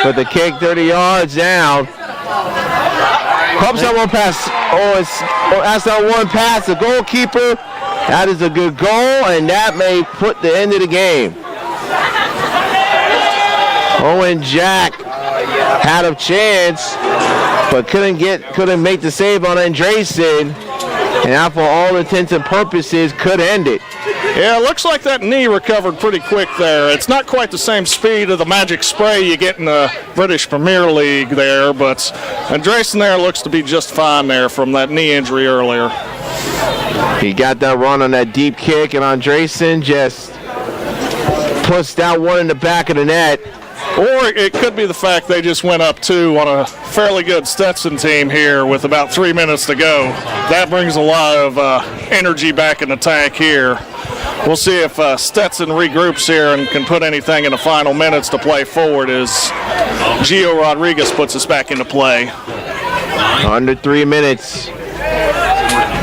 with the kick 30 yards down. Pumps that one pass. That's that one pass. The goalkeeper. That is a good goal, and that may put the end of the game. Owen Jack had a chance, but couldn't make the save on Andreessen, and that, for all intents and purposes, could end it. Yeah, it looks like that knee recovered pretty quick there. It's not quite the same speed of the magic spray you get in the British Premier League there, but Andreessen there looks to be just fine there from that knee injury earlier. He got that run on that deep kick, and Andreessen just pushed that one in the back of the net. Or it could be the fact they just went up 2 on a fairly good Stetson team here with about 3 minutes to go. That brings a lot of energy back in the tank here. We'll see if Stetson regroups here and can put anything in the final minutes to play forward as Gio Rodriguez puts us back into play. Under 3 minutes.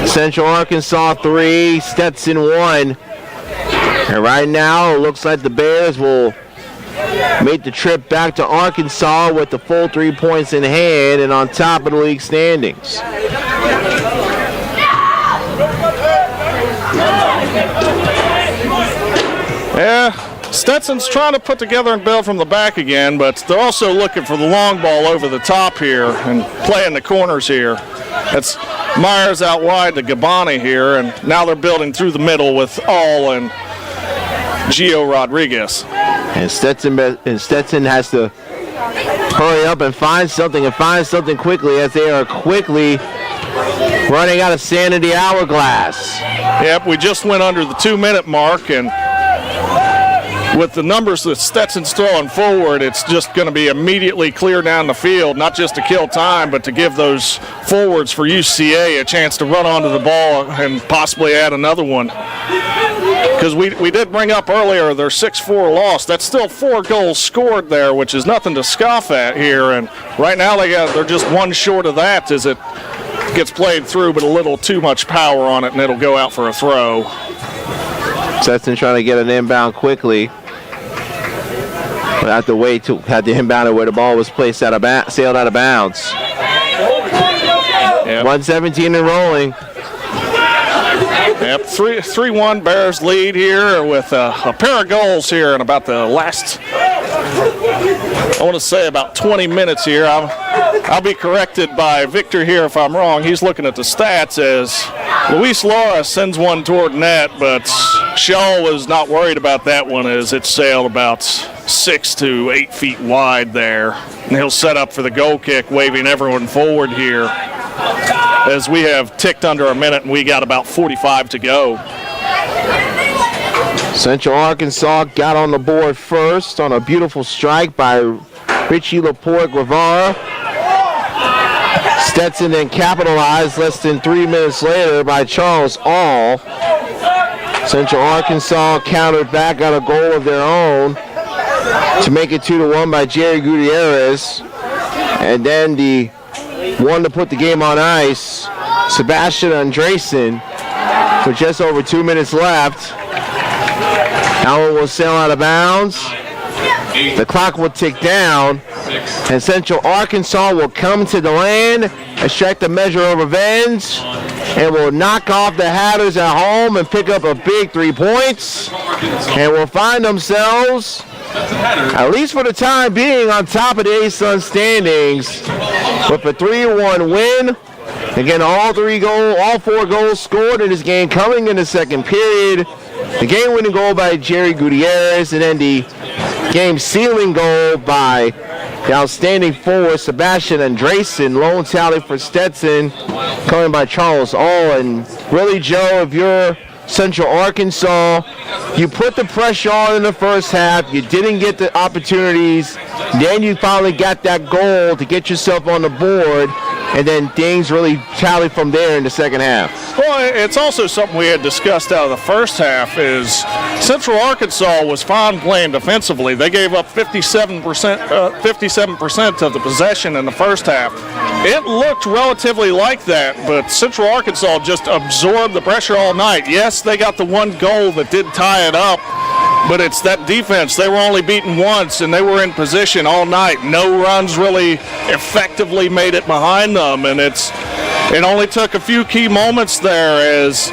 Central Arkansas 3, Stetson 1. And right now, it looks like the Bears will make the trip back to Arkansas with the full 3 points in hand and on top of the league standings. Yeah, Stetson's trying to put together and build from the back again, but they're also looking for the long ball over the top here and playing the corners here. That's Myers out wide to Gabani here, and now they're building through the middle with All and Gio Rodriguez. And Stetson has to hurry up and find something quickly as they are quickly running out of sand in the hourglass. Yep, we just went under the 2-minute mark, and with the numbers that Stetson's throwing forward, it's just going to be immediately clear down the field, not just to kill time, but to give those forwards for UCA a chance to run onto the ball and possibly add another one. Because we did bring up earlier their 6-4 loss. That's still 4 goals scored there, which is nothing to scoff at here. And right now they're just 1 short of that as it gets played through, but a little too much power on it, and it'll go out for a throw. Stetson trying to get an inbound quickly. But had to inbound it where the ball was placed sailed out of bounds. Yep. 1:17 and rolling. Yep, 3-1 Bears lead here with a pair of goals here in about the last, I want to say about 20 minutes here. I'll be corrected by Victor here if I'm wrong. He's looking at the stats as Luis Lara sends one toward net, but Shaw was not worried about that one as it sailed about 6 to 8 feet wide there. And he'll set up for the goal kick, waving everyone forward here as we have ticked under a minute and we got about 45 to go. Central Arkansas got on the board first on a beautiful strike by Richie Laporte Guevara. Stetson then capitalized less than 3 minutes later by Charles All. Central Arkansas countered back on a goal of their own to make it 2-1 by Jerry Gutierrez. And then the one to put the game on ice, Sebastian Andresen, with just over 2 minutes left. That one will sail out of bounds. The clock will tick down, and Central Arkansas will come to the land, extract a measure of revenge, and will knock off the Hatters at home and pick up a big 3 points, and will find themselves, at least for the time being, on top of the A-Sun standings with a 3-1 win. Again, all 4 goals scored in this game coming in the second period. The game-winning goal by Jerry Gutierrez, and then the game-sealing goal by the outstanding forward Sebastian Andresen. Lone tally for Stetson coming by Charles All. And really, Joe, if you're Central Arkansas, you put the pressure on in the first half. You didn't get the opportunities. Then you finally got that goal to get yourself on the board. And then things really tally from there in the second half. Well, it's also something we had discussed out of the first half is Central Arkansas was fine playing defensively. They gave up 57% of the possession in the first half. It looked relatively like that, but Central Arkansas just absorbed the pressure all night. Yes, they got the one goal that did tie it up, but it's that defense. They were only beaten once, and they were in position all night. No runs really effectively made it behind them, and it only took a few key moments there as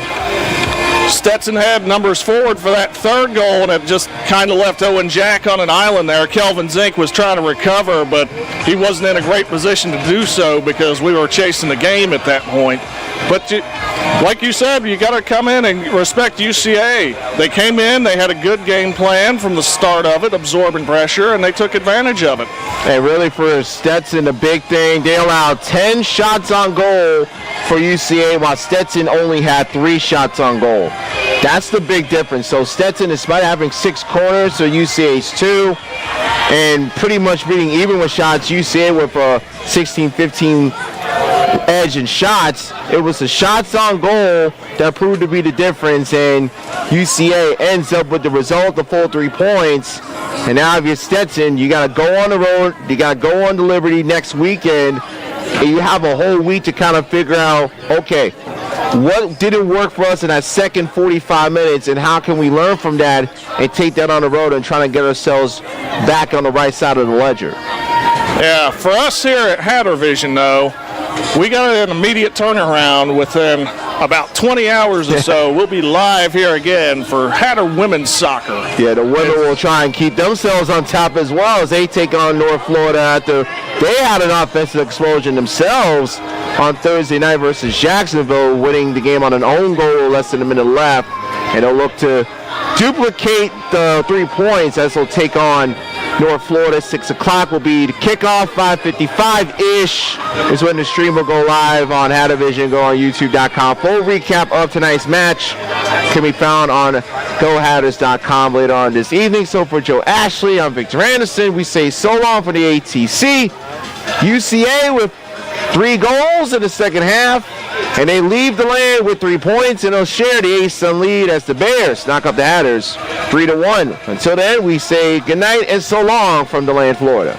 Stetson had numbers forward for that third goal, and it just kind of left Owen Jack on an island there. Kelvin Zink was trying to recover, but he wasn't in a great position to do so because we were chasing the game at that point. But like you said, you got to come in and respect UCA. They came in, they had a good game plan from the start of it, absorbing pressure, and they took advantage of it. And really for Stetson, the big thing, they allowed 10 shots on goal for UCA, while Stetson only had 3 shots on goal. That's the big difference. So Stetson, despite having 6 corners, so UCA's 2, and pretty much being even with shots. UCA with a 16-15 edge in shots. It was the shots on goal that proved to be the difference, and UCA ends up with the result, the full 3 points. And now if you're Stetson, you got to go on the road, you got to go on to Liberty next weekend, and you have a whole week to kind of figure out, okay, what didn't work for us in that second 45 minutes, and how can we learn from that and take that on the road and try to get ourselves back on the right side of the ledger. Yeah, for us here at Hatter Vision, though, we got an immediate turnaround within about 20 hours or so. We'll be live here again for Hatter women's soccer. Yeah, the women will try and keep themselves on top as well as they take on North Florida after they had an offensive explosion themselves on Thursday night versus Jacksonville, winning the game on an own goal, less than a minute left. And they'll look to duplicate the 3 points as they'll take on North Florida. 6 o'clock will be the kickoff. 5:55-ish is when the stream will go live on Hatter Vision. Go on YouTube.com. Full recap of tonight's match can be found on GoHatters.com later on this evening. So for Joe Ashley, I'm Victor Anderson. We say so long for the ATC. UCA with 3 goals in the second half, and they leave the land with 3 points, and they'll share the ASUN lead as the Bears knock up the Hatters 3-1. Until then, we say goodnight and so long from DeLand, Florida.